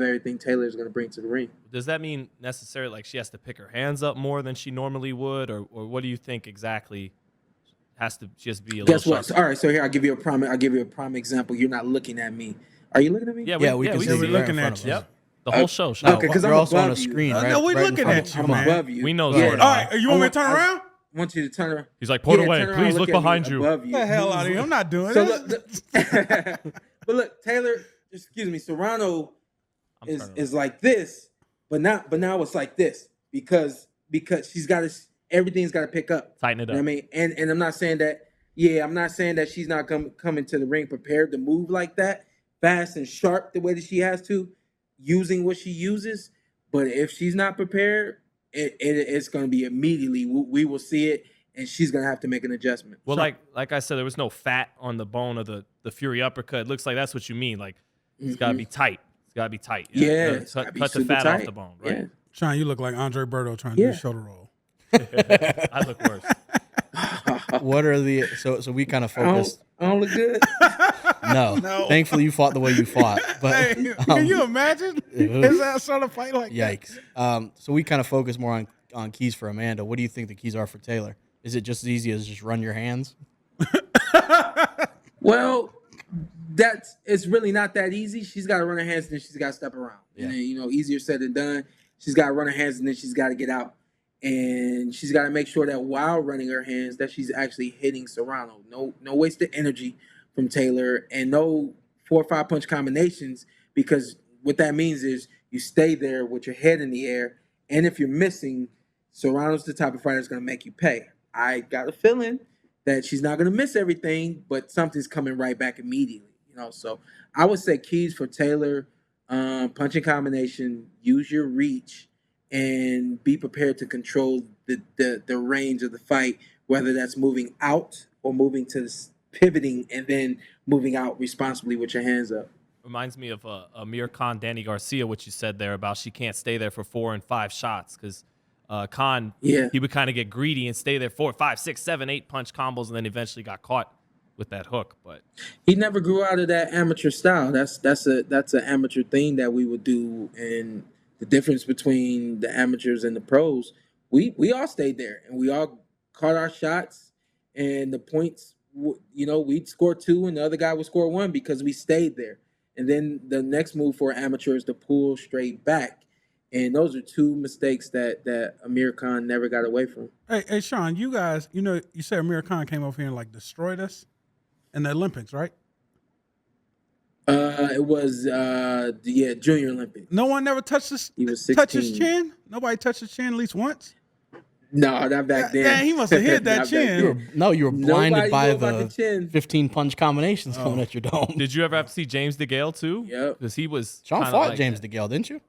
everything Taylor is going to bring to the ring. Does that mean necessarily like she has to pick her hands up more than she normally would, or what do you think exactly has to just be a Guess little what? All right, so here I'll give you a prime example. You're not looking at me. Are you looking at me? We can see we're you looking right in at front you. of us. Yep. The whole show. Okay, because I'm also on a above you. screen. No, we're right looking in at front you, of us. man. Above you. We know. Yeah. Zordon. All right, you want me to turn around? I want you to turn around. He's like, put away. Turn around, Please look at me behind you. above you. Get the hell out of here. I'm not doing So this. but look, Taylor. Excuse me. Serrano is like this, but now it's like this, because because she's got to. Everything's got to pick up. Tighten it up. You know what I mean, and I'm not saying that. Yeah, I'm not saying that she's not coming to the ring prepared to move like that, fast and sharp the way that she has to, using what she uses. But if she's not prepared, it's going to be immediately. We will see it, and she's going to have to make an adjustment. Well, like I said, there was no fat on the bone of the Fury uppercut. It looks like that's what you mean. Like it's got to be tight. It's got to be tight. Yeah, cut the fat off the bone. Right. Yeah. Sean, you look like Andre Berto trying to do a shoulder roll. I look worse. What are the so we kind of focused? I don't look good. No. Thankfully, you fought the way you fought. But Hey, can you imagine his ass sort of fight like that? yikes. So we kind of focus more on keys for Amanda. What do you think the keys are for Taylor? Is it just as easy as just run your hands? Well, it's really not that easy. She's got to run her hands and then she's got to step around. Yeah. And then, easier said than done. She's got to run her hands and then she's got to get out. And she's got to make sure that while running her hands that she's actually hitting Serrano. No wasted energy from Taylor and no 4 or 5 punch combinations, because what that means is you stay there with your head in the air. And if you're missing, Serrano's the type of fighter that's going to make you pay. I got a feeling that she's not going to miss everything, but something's coming right back immediately. So I would say keys for Taylor, punching combination, use your reach, and be prepared to control the range of the fight, whether that's moving out or moving to pivoting and then moving out responsibly with your hands up. Reminds me of Amir Khan, Danny Garcia, what you said there about she can't stay there for 4 and 5 shots because Khan, he would kind of get greedy and stay there 4, 5, 6, 7, 8 punch combos and then eventually got caught with that hook. But he never grew out of that amateur style. That's an amateur thing that we would do. And the difference between the amateurs and the pros, we all stayed there and we all caught our shots, and the points, we'd score 2 and the other guy would score 1 because we stayed there. And then the next move for amateurs is to pull straight back. And those are 2 mistakes that Amir Khan never got away from. Hey, Sean, you guys, you said Amir Khan came over here and destroyed us in the Olympics, right? It was Junior Olympics. No one never touched his chin. Nobody touched his chin at least once. No, not back then. Yeah, he must have hit that chin. You were blinded by the 15 punch combinations coming at your dome. did you ever have to see James DeGale too? Yep. Because he was Sean fought James DeGale, didn't you?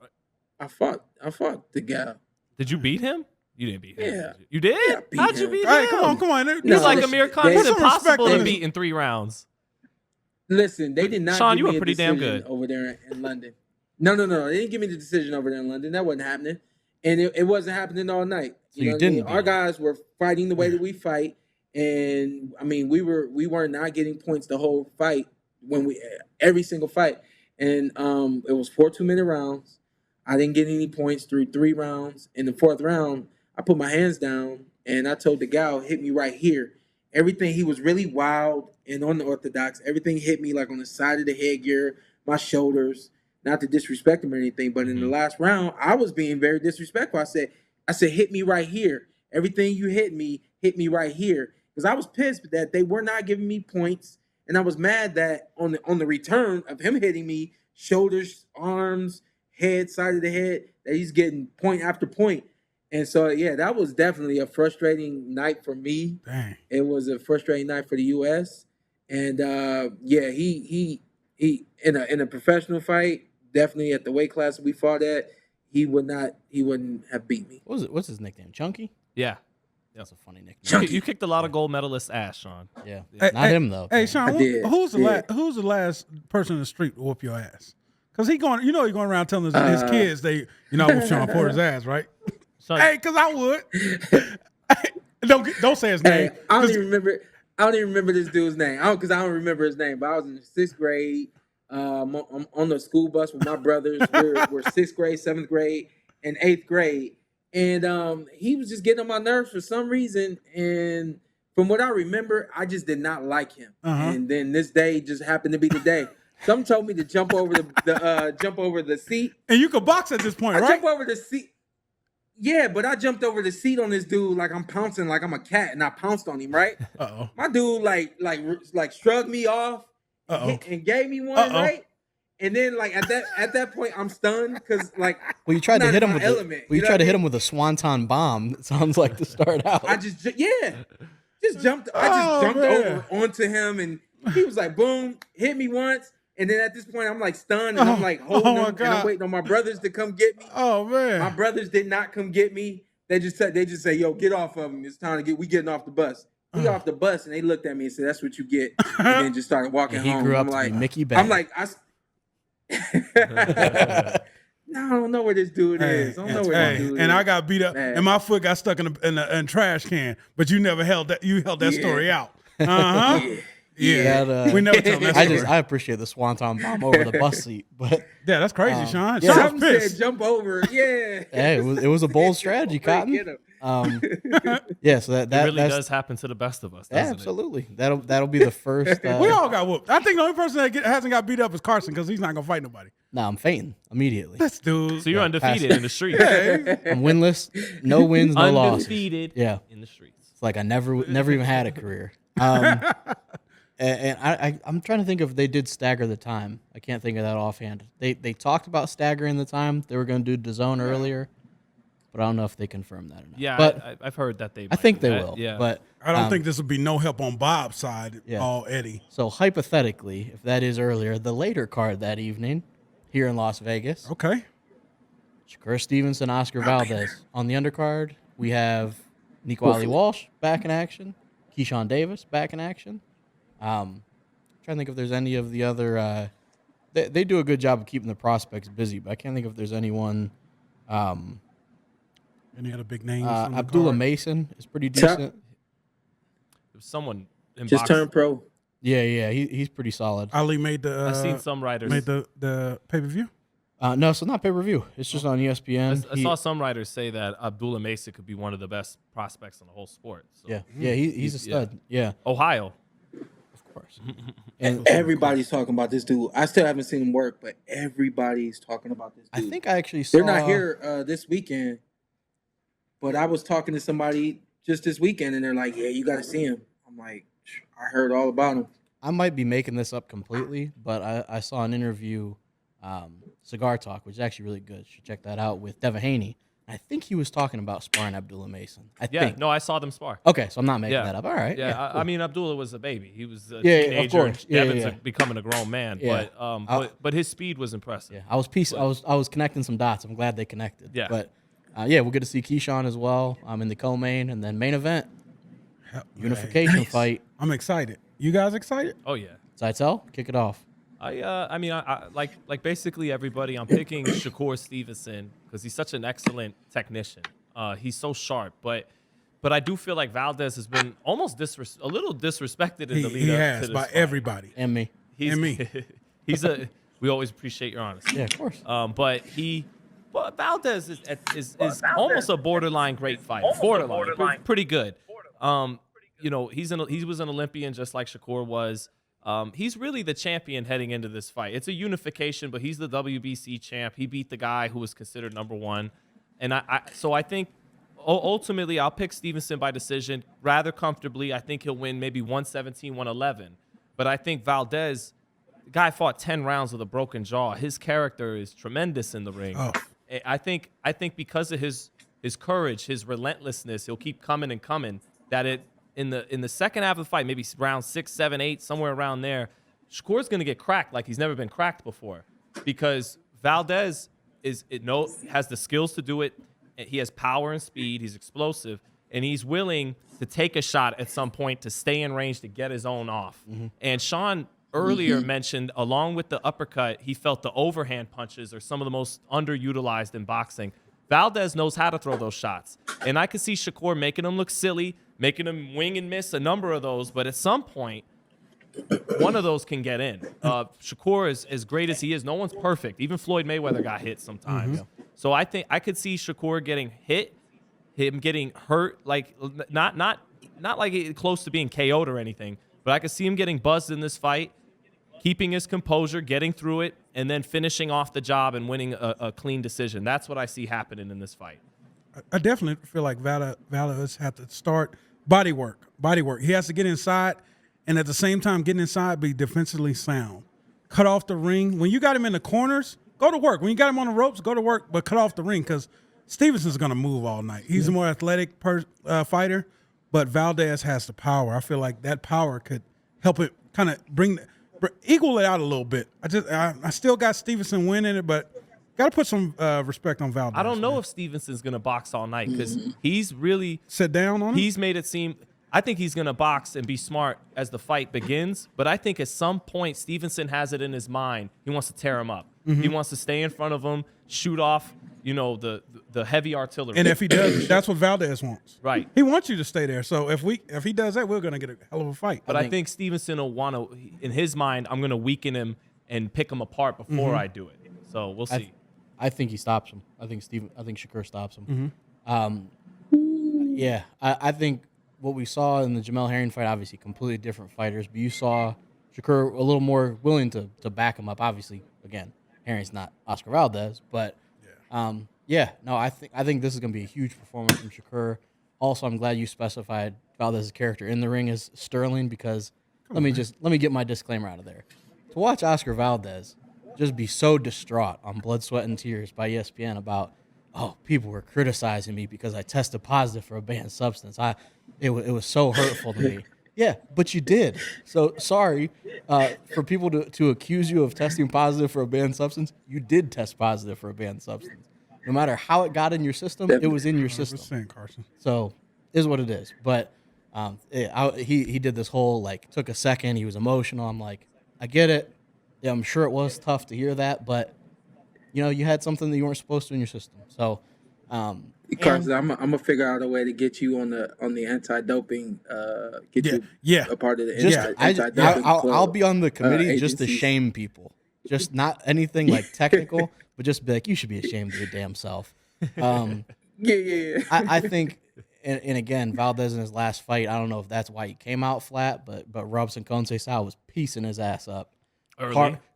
I fought DeGale. Did you beat him? You didn't beat him. Yeah. You did? Yeah, I beat How'd you him. beat All him? right, come on. He's like Amir Khan. It's Put some respect impossible on to his- beat in 3 rounds. Listen, they did not Sean, give you me were a pretty damn decision good. over there in London. No. They didn't give me the decision over there in London. That wasn't happening. And it wasn't happening all night. So you know what I didn't mean? beat Our him. guys were fighting the way that we fight. And I mean, we were not getting points the whole fight every single fight. And it was 4 2-minute rounds. I didn't get any points through 3 rounds. In the 4th round, I put my hands down and I told the gal, hit me right here. Everything, he was really wild and unorthodox. Everything hit me like on the side of the headgear, my shoulders. Not to disrespect him or anything, but in the last round, I was being very disrespectful. I said, hit me right here. Everything you hit me right here. Because I was pissed that they were not giving me points. And I was mad that on the return of him hitting me, shoulders, arms, head, side of the head, that he's getting point after point. And so, yeah, that was definitely a frustrating night for me. Dang. It was a frustrating night for the U.S. And, he in a professional fight, definitely at the weight class we fought at, he wouldn't have beat me. What's his nickname? Chunky? Yeah. That's a funny nickname. You kicked a lot of gold medalists' ass, Sean. Yeah. Hey, Not him, though. Hey, Sean, I did. who's the last person in the street to whoop your ass? Because he's going around telling his kids they, whoop Shawn Porter's ass, right? Sean, Hey, because I would. Don't say his name. Hey, I don't even remember this dude's name. I don't remember his name. But I was in the 6th grade. I'm on the school bus with my brothers. We're 6th grade, 7th grade, and 8th grade. And he was just getting on my nerves for some reason. And from what I remember, I just did not like him. And then this day just happened to be the day. Some told me to jump over the seat. And you could box at this point, I right? jump over the seat. Yeah, but I jumped over the seat on this dude like I'm pouncing, like I'm a cat, and I pounced on him, right? Uh-oh. My dude like shrugged me off Uh-oh. and gave me one, right? And then like at that point I'm stunned because like Well, you tried to I'm hit not him in with my the, element, well, you know tried what to I hit mean? him with a swanton bomb. It sounds like to start out. I just jumped Oh, man. over onto him and he was like boom, hit me once. And then at this point I'm like stunned and I'm like holding my him and I'm God. waiting on my brothers to come get me. Oh man. My brothers did not come get me. They just say, yo, get off of him. It's time to we getting off the bus. We got off the bus and they looked at me and said, that's what you get. And then just started walking He home. grew up I'm to like, be Mickey Bay. I'm like, no, I don't know where this dude is. I don't know where this dude is. And I got beat up, Man. and my foot got stuck in a trash can. But you never held that. You held that story out. Uh huh. Yeah. That, we never tell that story. I appreciate the swanton bomb over the bus seat, but Yeah, that's crazy, Sean. yeah. Sean's Something pissed. said jump over. Yeah. hey, it was a bold strategy, Get Cotton. him. Yeah, so that It really that's, does happen to the best of us, yeah, doesn't it? absolutely. That'll be the first. We all got whooped. I think the only person that hasn't got beat up is Carson because he's not gonna fight nobody. Nah, I'm fainting immediately. This dude. So you're undefeated in the streets. I'm winless, no wins, no losses. Undefeated Yeah, in the streets. it's like I never even had a career. And I'm trying to think if they did stagger the time. I can't think of that offhand. They talked about staggering the time. They were going to do DAZN earlier, but I don't know if they confirmed that or not. Yeah, but I've heard that they I might think do they that. will. Yeah. But I don't think this will be no help on Bob's side. Yeah. All Eddie. so hypothetically, if that is earlier, the later card that evening here in Las Vegas, Okay. Shakur Stevenson, Oscar Valdez. On the undercard, we have Nico Ali Walsh back in action, Keyshawn Davis back in action. Trying to think if there's any of the other. They do a good job of keeping the prospects busy, but I can't think if there's anyone. Any other big names? on the Abdullah card? Mason is pretty decent. If someone in Just boxing, turned pro. Yeah, he's pretty solid. Ali made the. I've seen some writers. Made the pay per view. No, so not pay per view. It's just on ESPN. I saw some writers say that Abdullah Mason could be one of the best prospects in the whole sport. So. Yeah, he's a stud. Yeah, Ohio. of course. And Everybody's talking about this dude. I still haven't seen him work, but everybody's talking about this I dude. think I actually saw. They're not here this weekend, but I was talking to somebody just this weekend, and they're like, "Yeah, you got to see him." I'm like, "I heard all about him." I might be making this up completely, but I saw an interview, Cigar Talk, which is actually really good. You should check that out with Devin Haney. I think he was talking about sparring Abdullah Mason. I Yeah, think. no, I saw them spar. Okay, so I'm not making Yeah. that up. All right. Yeah, cool. I mean Abdullah was a baby. He was a Yeah, of teenager. course. Yeah, Devin's yeah. becoming a grown man. Yeah. But his speed was impressive. Yeah, I was connecting some dots. I'm glad they connected. Yeah. But yeah, we'll get to see Keyshawn as well. In the co-main and then main event unification fight. I'm excited. You guys excited? Oh yeah. Seitel, kick it off. I like basically everybody. I'm picking Shakur Stevenson because he's such an excellent technician. He's so sharp, but I do feel like Valdez has been almost a little disrespected in the lead He up has to this by fight. everybody. And me. He's, me. We always appreciate your honesty. Yeah, of course. But Valdez is almost a borderline great fighter. Borderline. Pretty good. He was an Olympian just like Shakur was. He's really the champion heading into this fight. It's a unification, but he's the WBC champ. He beat the guy who was considered number one. And so I think ultimately I'll pick Stevenson by decision rather comfortably. I think he'll win maybe 117, 111. But I think Valdez, the guy fought 10 rounds with a broken jaw. His character is tremendous in the ring. Oh. I think because of his courage, his relentlessness, he'll keep coming and coming. That in the second half of the fight, maybe round 6, 7, 8, somewhere around there, Shakur's going to get cracked like he's never been cracked before, because Valdez has the skills to do it. He has power and speed. He's explosive, and he's willing to take a shot at some point to stay in range to get his own off. Mm-hmm. And Shawn earlier mentioned, along with the uppercut, he felt the overhand punches are some of the most underutilized in boxing. Valdez knows how to throw those shots, and I could see Shakur making him look silly, making him wing and miss a number of those, but at some point, one of those can get in. Shakur is as great as he is. No one's perfect. Even Floyd Mayweather got hit sometimes. Mm-hmm. So I think I could see Shakur getting hit, him getting hurt, like not like close to being KO'd or anything, but I could see him getting buzzed in this fight, keeping his composure, getting through it, and then finishing off the job and winning a clean decision. That's what I see happening in this fight. I definitely feel like Valdez had to start body work. He has to get inside, and at the same time, getting inside, be defensively sound. cut off the ring. When you got him in the corners, go to work. When you got him on the ropes, go to work, but cut off the ring because Stevenson's going to move all night. He's a more athletic fighter, but Valdez has the power. I feel like that power could help it kind of equal it out a little bit. I still got Stevenson winning it, but got to put some respect on Valdez. I don't know if Stevenson's going to box all night because he's really sit down on him. He's made it seem. I think he's going to box and be smart as the fight begins. But I think at some point Stevenson has it in his mind. He wants to tear him up. He wants to stay in front of him, shoot off, the heavy artillery. And if he does, that's what Valdez wants. Right. He wants you to stay there. So if he does that, we're going to get a hell of a fight. But I think Stevenson will want to, in his mind, I'm going to weaken him and pick him apart before I do it. So we'll see. I think he stops him. I think Shakur stops him. Yeah, I think what we saw in the Jamel Herring fight, obviously completely different fighters, but you saw Shakur a little more willing to back him up. Obviously, again, Herring's not Oscar Valdez, but I think this is going to be a huge performance from Shakur. Also, I'm glad you specified Valdez's character in the ring as Sterling because let me get my disclaimer out of there. To watch Oscar Valdez just be so distraught on Blood, Sweat, and Tears by ESPN about, people were criticizing me because I tested positive for a banned substance. It was so hurtful to me. Yeah, but you did. So sorry for people to accuse you of testing positive for a banned substance. You did test positive for a banned substance. No matter how it got in your system, it was in your system. Carson. So is what it is. But he did this whole, took a second. He was emotional. I'm like, I get it. Yeah, I'm sure it was tough to hear that, but you had something that you weren't supposed to in your system. So, Carson, I'm gonna figure out a way to get you on the anti-doping. You a part of the anti-doping. I'll be on the committee just to shame people, just not anything technical, but just be like, you should be ashamed of your damn self. I think, and again, Valdez in his last fight, I don't know if that's why he came out flat, but Robson Conceição was piecing his ass up.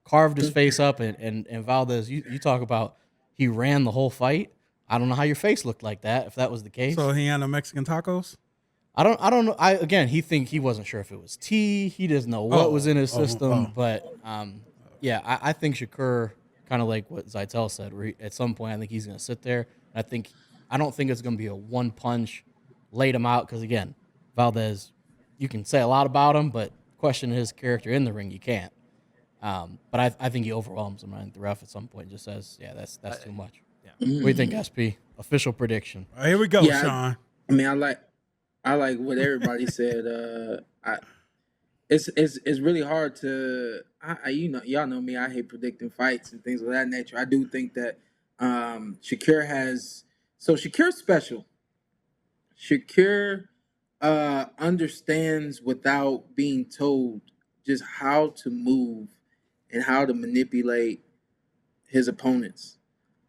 Carved his face up, and Valdez, you talk about he ran the whole fight. I don't know how your face looked like that, if that was the case. So he had no Mexican tacos? I don't know. He wasn't sure if it was tea. He doesn't know what was in his system. But I think Shakur, kind of like what Zeitel said, where at some point I think he's going to sit there. I don't think it's going to be a one punch, laid him out, because again, Valdez, you can say a lot about him, but question his character in the ring, you can't. But I think he overwhelms him, and the ref at some point just says, "Yeah, that's too much." Yeah. What do you think, SP? Official prediction. Here we go, Sean. I like what everybody said. It's really hard to. Y'all know me. I hate predicting fights and things of that nature. I do think that Shakur has. So Shakur's special. Shakur understands without being told just how to move and how to manipulate his opponents.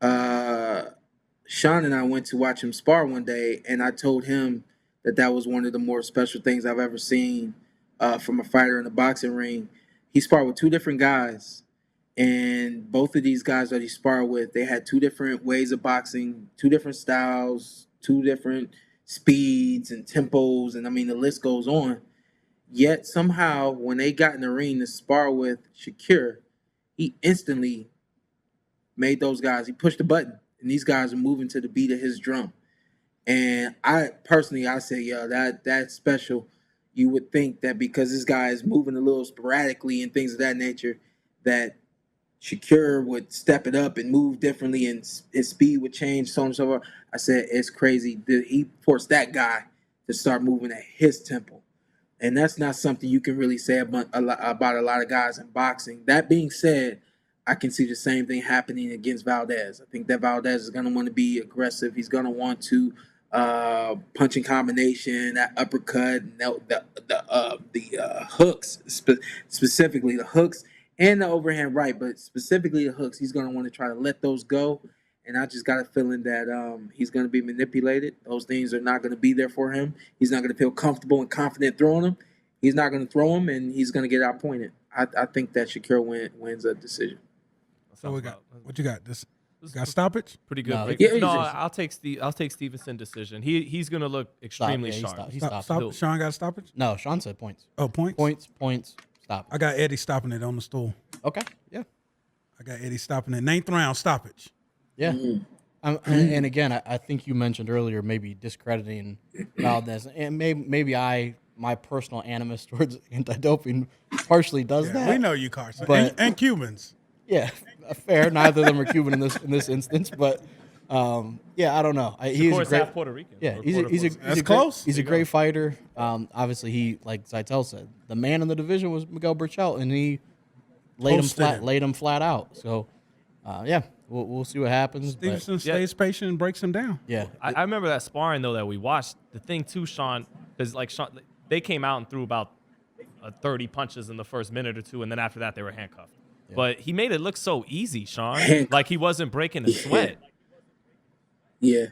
Shawn and I went to watch him spar one day, and I told him that was one of the more special things I've ever seen from a fighter in a boxing ring. He sparred with two different guys, and both of these guys that he sparred with, they had two different ways of boxing, two different styles, two different speeds and tempos, and the list goes on. Yet somehow, when they got in the ring to spar with Shakur, he instantly made those guys. He pushed the button, and these guys are moving to the beat of his drum. And I say, that's special. You would think that because this guy is moving a little sporadically and things of that nature, that Shakur would step it up and move differently, and his speed would change, so on and so forth. I said, it's crazy. He forced that guy to start moving at his tempo. And that's not something you can really say about a lot of guys in boxing. That being said, I can see the same thing happening against Valdez. I think that Valdez is going to want to be aggressive. He's going to want to punching combination, that uppercut, the hooks, specifically the hooks and the overhand right, but specifically the hooks. He's going to want to try to let those go. And I just got a feeling that he's going to be manipulated. Those things are not going to be there for him. He's not going to feel comfortable and confident throwing them. He's not going to throw them, and he's going to get outpointed. I think that Shakur wins a decision. So what you got? This got stoppage? Pretty good. I'll take Stevenson decision. He's going to look extremely sharp. He stopped. Sean got a stoppage? No, Sean said points. Oh, points? Points. Stop. I got Eddie stopping it on the stool. Okay. Yeah. I got Eddie stopping it. 9th round stoppage. Yeah. And again, I think you mentioned earlier maybe discrediting Valdez, and maybe my personal animus towards anti-doping partially does that. We know you, Carson, But- and Cubans. Yeah, fair. Neither of them are Cuban in this instance, but yeah, I don't know. He's a Shakur's great, half Puerto Rican. yeah, or he's a, quarter he's a, Puerto he's a That's great, close. he's a great fighter. Obviously, he, like Zytel said, the man in the division was Miguel Burchell, and he laid him flat out. So, yeah, we'll see what happens. But, Stevenson stays patient and breaks him down. yeah, I remember that sparring though that we watched. The thing too, Shawn, because like Shawn, they came out and threw about 30 punches in the first minute or two, and then after that they were handcuffed. Yeah. But he made it look so easy, Shawn. Handcuffed. Like he wasn't breaking a sweat. Yeah.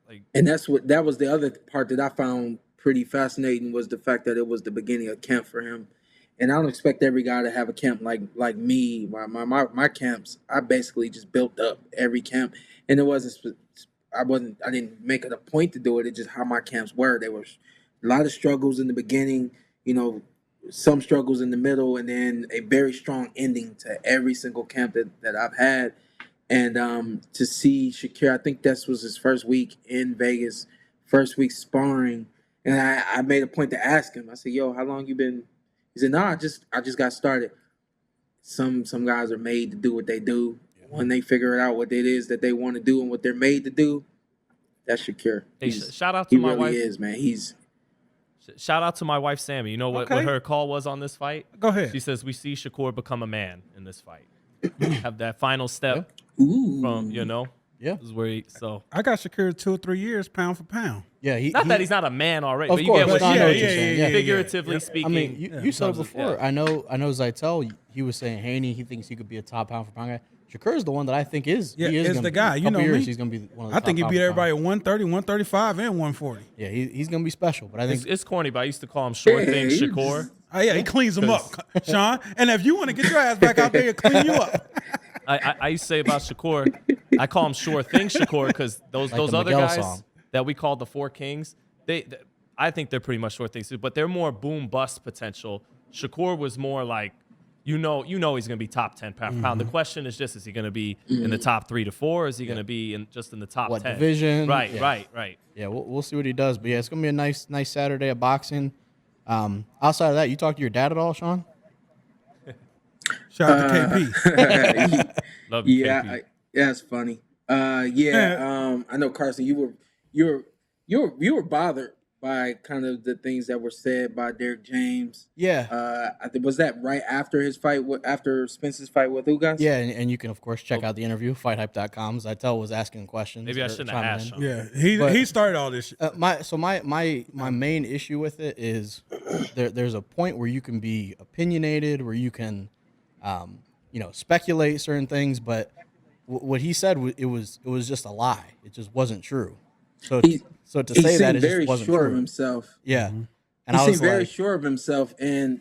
Like And that was the other part that I found pretty fascinating, was the fact that it was the beginning of camp for him. And I don't expect every guy to have a camp like me. My camps, I basically just built up every camp, and I didn't make it a point to do it. It's just how my camps were. There were a lot of struggles in the beginning, some struggles in the middle, and then a very strong ending to every single camp that I've had. And to see Shakur, I think this was his first week in Vegas, first week sparring, and I made a point to ask him. I said, "Yo, how long you been?" He said, "No, I just got started." Some guys are made to do what they do. When they figure out what it is that they want to do and what they're made to do, that's Shakur. hey, shout out to He my really wife. is, man. Shout out to my wife Sammy. You know what her call was on this fight? Go ahead. She says we see Shakur become a man in this fight. Have that final step Ooh. from yeah, This is where I got Shakur 2 or 3 years, pound for pound. yeah. not that he's not a man already, Of but you course, get what I know what you're yeah, saying. yeah, Yeah. yeah. figuratively speaking. I mean, you said it before. Yeah. I know Zytel. He was saying Haney. He thinks he could be a top pound for pound guy. Shakur is the one that I think is. Yeah, he is is gonna the be- guy. a You couple know years, me. he's gonna be one of the I top think he pound beat for everybody pound. at 130, 135, and 140. Yeah, he's gonna be special. But I think It's corny, but I used to call him Short Yeah, Thing he Shakur. just- Oh, yeah, he cleans them up, Sean. And if you want to get your ass back out there, he'll clean you up. I used to say about Shakur, I call him Sure Thing Shakur because those Like the other Miguel guys song. that we called the Four Kings, I think they're pretty much short things too, but they're more boom bust potential. Shakur was more like, he's going to be top 10 pound for pound. The question is just, is he going to be in the top 3 to 4? Or is he going to be just in the top What 10? division? Right, Yeah. right. Yeah, we'll see what he does. But yeah, it's gonna be a nice Saturday of boxing. Outside of that, you talk to your dad at all, Sean? Shout out to KP. Love you, Yeah, KP. that's funny. I know, Carson, you were bothered by kind of the things that were said by Derrick James. Yeah. I think, was that right after his fight after Spence's fight with Ugas? Yeah, and you can of course check out the interview, FightHype.com. Zytel was asking questions. Maybe I or shouldn't have chiming asked in. Sean. Yeah, But- he started all this shit. My main issue with it is there's a point where you can be opinionated, where you can speculate certain things, but what he said it was just a lie. It just wasn't true. So to He say that seemed it very just wasn't sure true. of himself. Yeah, Mm-hmm. and He I seemed was very like, sure of himself, and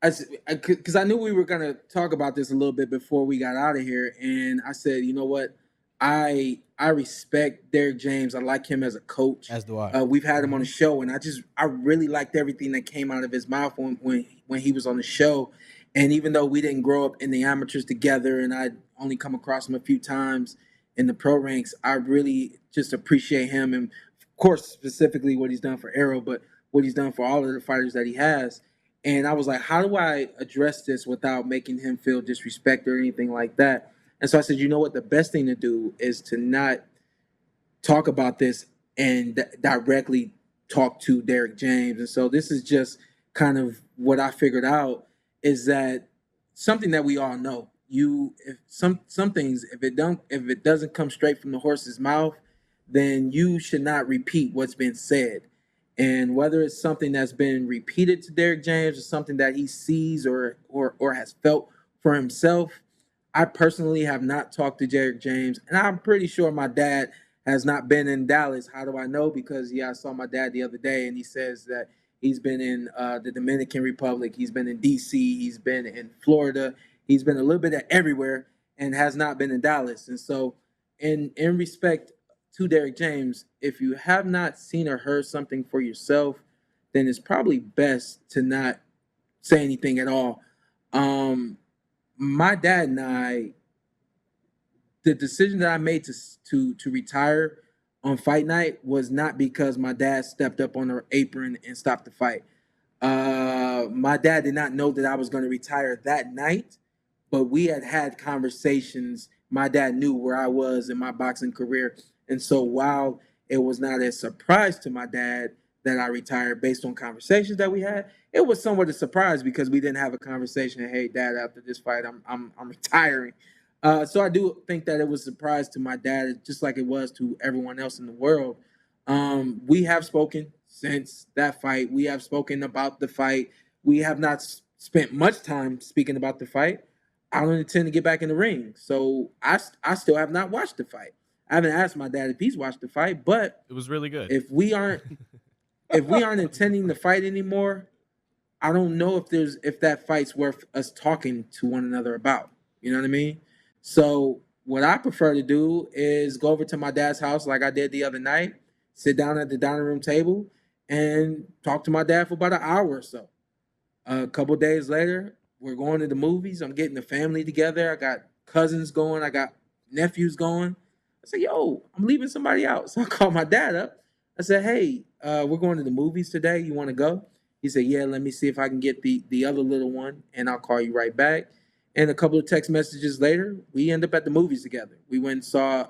because I knew we were gonna talk about this a little bit before we got out of here, and I said, you know what, I respect Derrick James. I like him as a coach. as do I. We've had him on the show, and I really liked everything that came out of his mouth when he was on the show. And even though we didn't grow up in the amateurs together, and I'd only come across him a few times in the pro ranks, I really just appreciate him, and of course specifically what he's done for Arrow, but what he's done for all of the fighters that he has. And I was like, how do I address this without making him feel disrespected or anything like that? And so I said, you know what, the best thing to do is to not talk about this and directly talk to Derrick James. And so this is just kind of what I figured out, is that something that we all know. If some things, if it doesn't come straight from the horse's mouth, then you should not repeat what's been said. And whether it's something that's been repeated to Derrick James or something that he sees or has felt for himself, I personally have not talked to Derrick James, and I'm pretty sure my dad has not been in Dallas. How do I know? Because I saw my dad the other day, and he says that he's been in the Dominican Republic, he's been in D.C., he's been in Florida, he's been a little bit everywhere, and has not been in Dallas. And so, in respect to Derrick James, if you have not seen or heard something for yourself, then it's probably best to not say anything at all My dad and I, the decision that I made to retire on fight night was not because my dad stepped up on the apron and stopped the fight. My dad did not know that I was going to retire that night, but we had conversations. My dad knew where I was in my boxing career, and so while it was not a surprise to my dad that I retired based on conversations that we had, it was somewhat a surprise because we didn't have a conversation. Hey, Dad, after this fight, I'm retiring. So I do think that it was a surprise to my dad, just like it was to everyone else in the world. We have spoken since that fight. We have spoken about the fight. We have not spent much time speaking about the fight. I don't intend to get back in the ring, so I still have not watched the fight. I haven't asked my dad if he's watched the fight, but It was really good. if we aren't intending to fight anymore, I don't know if that fight's worth us talking to one another about. You know what I mean? So what I prefer to do is go over to my dad's house like I did the other night, sit down at the dining room table, and talk to my dad for about an hour or so. A couple days later, we're going to the movies. I'm getting the family together. I got cousins going. I got nephews going. I said, yo, I'm leaving somebody out. So I called my dad up. I said, hey, we're going to the movies today. You want to go? He said, yeah, let me see if I can get the other little one, and I'll call you right back. And a couple of text messages later, we end up at the movies together. We went and saw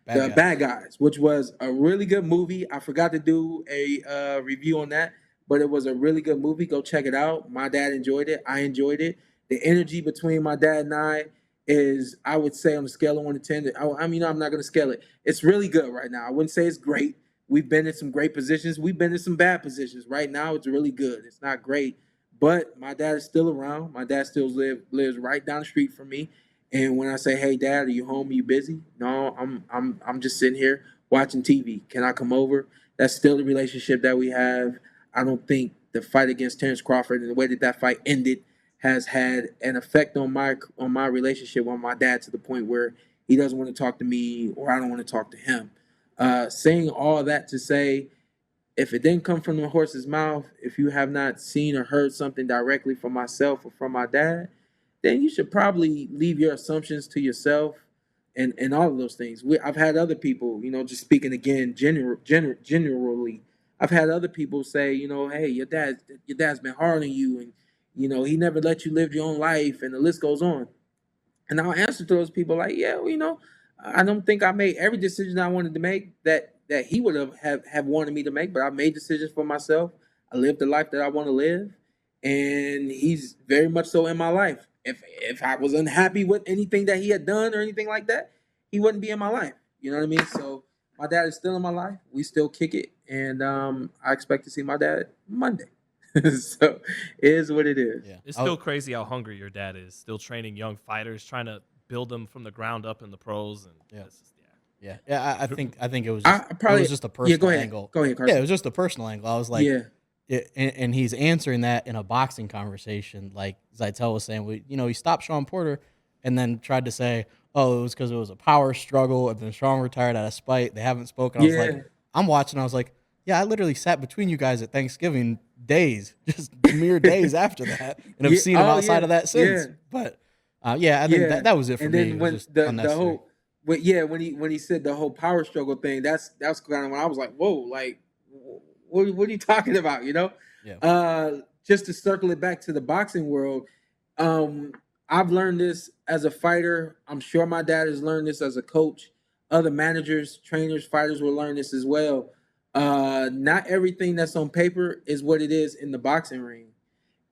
Bad Guys, which was a really good movie. I forgot to do a review on that, but it was a really good movie. Go check it out. My dad enjoyed it. I enjoyed it. The energy between my dad and I is, I would say, on a scale of 1 to 10. I mean, I'm not going to scale it. It's really good right now. I wouldn't say it's great. We've been in some great positions. We've been in some bad positions. Right now, it's really good. It's not great, but my dad is still around. My dad still lives right down the street from me. And when I say, "Hey, Dad, are you home? Are you busy?" No, I'm just sitting here watching TV. Can I come over? That's still the relationship that we have. I don't think the fight against Terrence Crawford and the way that fight ended has had an effect on my relationship with my dad to the point where he doesn't want to talk to me or I don't want to talk to him. Saying all that to say, if it didn't come from the horse's mouth, if you have not seen or heard something directly from myself or from my dad, then you should probably leave your assumptions to yourself and all of those things. I've had other people, just speaking again generally, I've had other people say, hey, your dad's been hard on you, and he never let you live your own life, and the list goes on. And I'll answer to those people like, yeah, well, I don't think I made every decision I wanted to make that he would have wanted me to make, but I made decisions for myself. I lived the life that I want to live, and he's very much so in my life. If I was unhappy with anything that he had done or anything like that, he wouldn't be in my life. You know what I mean? So my dad is still in my life. We still kick it, and I expect to see my dad Monday. So it is what it is. Yeah. It's still crazy how hungry your dad is. Still training young fighters, trying to build them from the ground up in the pros. And yeah. I think it was just, it was just a personal angle. Go ahead, Carson. Yeah, it was just a personal angle. I was like, and he's answering that in a boxing conversation, like Zytel was saying. He stopped Shawn Porter, and then tried to say, "Oh, it was because it was a power struggle, and then Shawn retired out of spite." They haven't spoken. I was like, I'm watching. I was like, yeah, I literally sat between you guys at Thanksgiving days, just mere days after that, and have seen him outside of that since. Yeah. But I think that was it for me. And then when when he said the whole power struggle thing, that's kind of when I was like, whoa, like what are you talking about? Just to circle it back to the boxing world, I've learned this as a fighter. I'm sure my dad has learned this as a coach. Other managers, trainers, fighters will learn this as well. Not everything that's on paper is what it is in the boxing ring.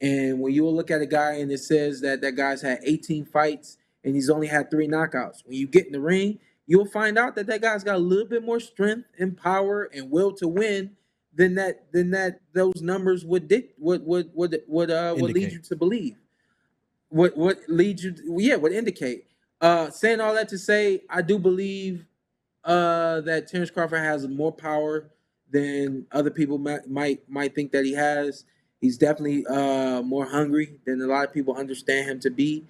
And when you will look at a guy and it says that guy's had 18 fights and he's only had 3 knockouts, when you get in the ring, you'll find out that guy's got a little bit more strength and power and will to win than those numbers would lead you to believe. Would indicate. Saying all that to say, I do believe that Terrence Crawford has more power than other people might think that he has. He's definitely more hungry than a lot of people understand him to be.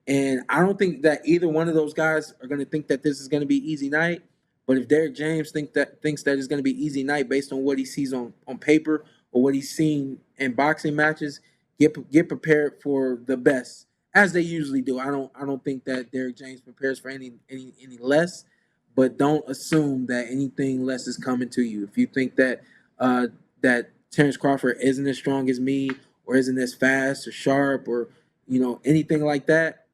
And I don't think that either one of those guys are going to think that this is going to be easy night. But if Derrick James thinks that it's going to be easy night based on what he sees on paper or what he's seen in boxing matches, get prepared for the best, as they usually do. I don't think that Derrick James prepares for any less, but don't assume that anything less is coming to you. If you think that that Terrence Crawford isn't as strong as me, or isn't as fast or sharp, or anything like that,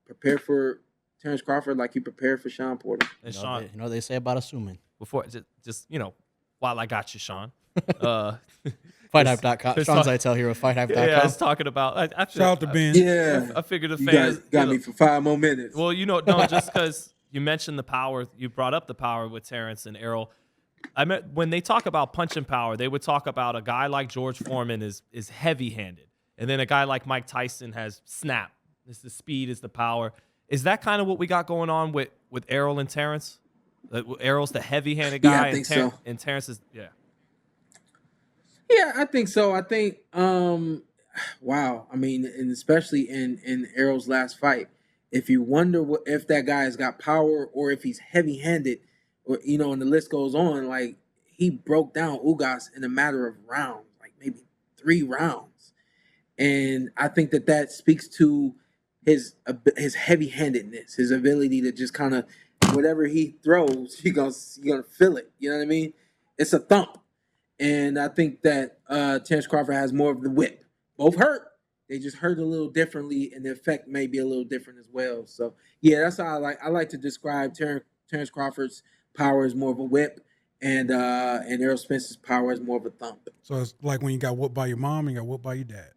prepare for Terrence Crawford like you prepared for Shawn Porter. And Shawn, you know what they say about assuming. before just while I got you, Shawn. FightHype.com. Sean Zeitel here with FightHype.com. Yeah, it's talking about. I Shout out to Ben. Yeah, I figured the you fans got me for 5 more minutes. Well, no, just because you mentioned the power, you brought up the power with Terrence and Errol. When they talk about punching power, they would talk about a guy like George Foreman is heavy-handed, and then a guy like Mike Tyson has snap. It's the speed, is the power. Is that kind of what we got going on with Errol and Terrence? Errol's the heavy-handed guy, Yeah, I think so. And Terrence is Yeah, I think so. I think, wow. I mean, and especially in Errol's last fight, if you wonder if that guy has got power or if he's heavy-handed, or and the list goes on, like he broke down Ugas in a matter of rounds, like maybe 3 rounds, and I think that speaks to his heavy-handedness, his ability to just kind of whatever he throws, you're gonna feel it. You know what I mean? It's a thump. And I think that Terrence Crawford has more of the whip. Both hurt. They just hurt a little differently, and the effect may be a little different as well. So, yeah, that's how I like to describe Terrence Crawford's power as more of a whip, and Errol Spence's power as more of a thump. So it's like when you got whooped by your mom and you got whooped by your dad.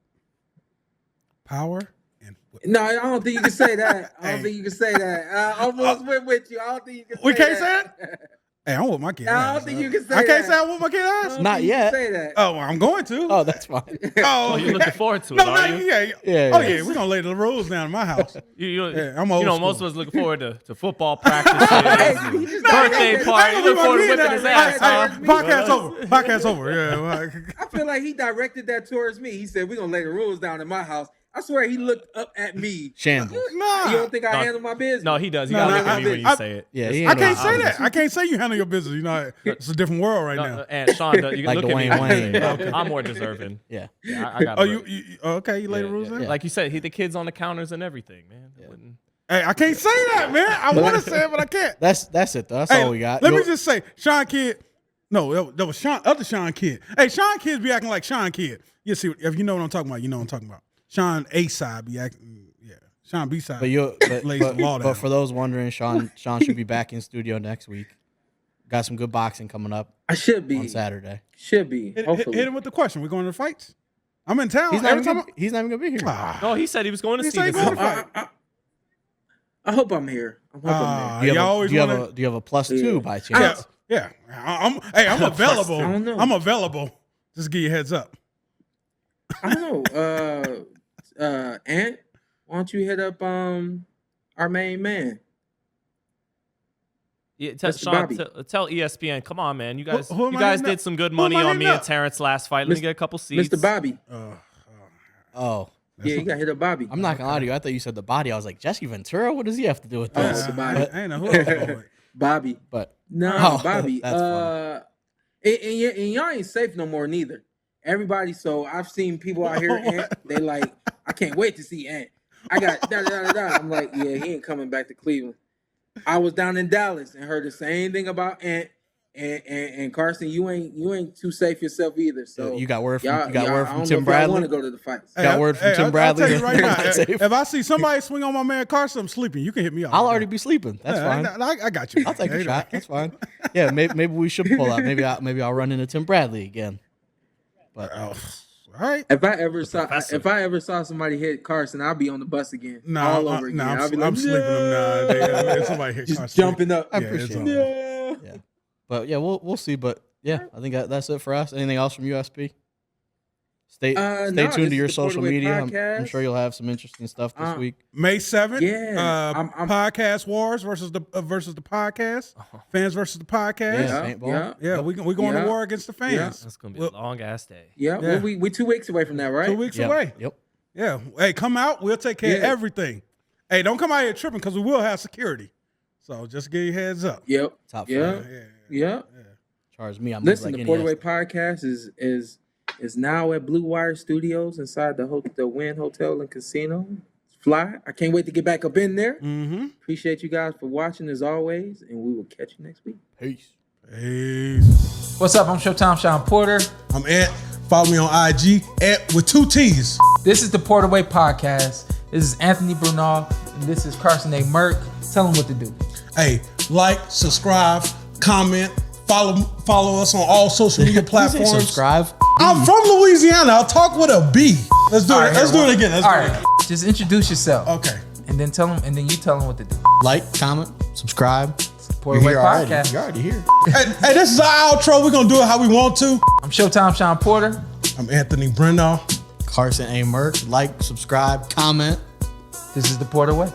Power and whip. No, I don't think you can say that. I don't think you can say that. I almost went with you. I don't think you can say that. We can't say it? Hey, I whoop my kid. I don't think you can say I can't that. say I whoop my kid ass? Not yet. Say that. Oh, well, I'm going to. Oh, that's fine. Oh, you're looking forward to it, no, are you? yeah. Oh, yeah, we're going to lay the rules down in my house. I'm old most school. of us looking forward to football practices, He just birthday directed- party. You look forward to Hey, whipping his ass, huh? Podcast over. Yeah. I feel like he directed that towards me. He said, "We're gonna lay the rules down in my house." I swear he looked up at me. Shambles. You don't think I handle my business? No, he does. You No, gotta no, look at me when you say it. Yeah, he I ain't can't no say obvious. that. I can't say you handle your business. It's a different world right now. And Sean, you Like look at me. Dwayne Wayne. I'm more deserving. Yeah. I got. Oh, you okay? You lay the rules down? Like you said, the kids on the counters and everything, man. Hey, I can't say that, man. I want to say it, but I can't. That's it, though. That's Hey, all we got. Let me just say, Sean Kidd. No, that was other Sean Kidd. Hey, Sean Kidd be acting like Sean Kidd. You see, if you know what I'm talking about, you know what I'm talking about. Sean A side be acting, yeah. Sean B side. But for those wondering, Sean should be back in studio next week. Got some good boxing coming up. I should be on Saturday. Should be. Hopefully. Hit him with the question. We're going to the fights. I'm in town. He's not even gonna be here. No, he said he was going to He see said he this. going to fight. I hope I'm here. Do you have a +2 by chance? Yeah. I'm available. I don't know. I'm available. Just give you a heads up. I don't know. Ant, why don't you hit up our main man? Yeah, Sean, tell ESPN. Come on, man. You guys, Who am you I guys hitting did up? some good Who am money I on hitting me up? and Terrence last fight. Let me get a couple seats. Mr. Bobby. Oh. Yeah, you got to hit up Bobby. I'm not gonna lie to you. I thought you said the body. I was like, Jesse Ventura. What does he have to do with Oh, this? the Bobby. I ain't know who else was going. Bobby. But No, Bobby. that's funny. And y'all ain't safe no more neither. Everybody. So I've seen people out here. Ant, they like, I can't wait to see Ant. I got da da da da. I'm like, yeah, he ain't coming back to Cleveland. I was down in Dallas and heard the same thing about Ant and Carson. You ain't too safe yourself either. So you got word from word from Tim Bradley. I want to go to the fights. Got word from Tim Bradley. I'll tell you right now. Not safe. If I see somebody swing on my man Carson, I'm sleeping. You can hit me up. I'll already be sleeping. That's fine. I got you. I'll take a shot. That's fine. Yeah, maybe we should pull out. Maybe I'll run into Tim Bradley again. But All right. If I ever saw somebody hit Carson, I'll be on the bus again. All over again. I'll be like, I'm sleeping them now. Somebody hit just Carson. jumping up. I appreciate it. Yeah. But yeah, we'll see. But yeah, I think that's it for us. Anything else from USP? Stay tuned to your social media. I'm sure you'll have some interesting stuff this week. May 7th. Yeah. Podcast Wars versus the podcast. Fans versus the podcast. Yeah, paintball. Yeah, we're going to war against the fans. That's gonna be a long ass day. Yeah. Well, we 2 weeks away from that, right? 2 weeks away. Yep. Yeah. Hey, come out. We'll take care of everything. Hey, don't come out here tripping because we will have security. So just give you heads up. Yep. Top Yeah. five. Yeah. Charge me. I'm Listen, like the Portaway podcast is is now at Blue Wire Studios inside the Wynn Hotel and Casino. Fly. I can't wait to get back up in there. Mm-hmm. Appreciate you guys for watching as always, and we will catch you next week. Peace. Peace. What's up? I'm Showtime Shawn Porter. I'm Ant. Follow me on IG, Ant with 2 T's. This is the Porter Way Podcast. This is Anthony Brunel, and this is Carson A. Merck. Tell them what to do. Hey, like, subscribe, comment, follow us on all social media platforms. Subscribe. I'm from Louisiana. I'll talk with a B. Let's do it. Let's do it again. All right. Just introduce yourself. Okay. And then you tell them what to do. Like, comment, subscribe. Porter Way Already. Podcast. You're already here. Hey, this is our outro. We're going to do it how we want to. I'm Showtime Shawn Porter. I'm Anthony Brendel. Carson A. Merck. Like, subscribe, comment. This is the Porter Way.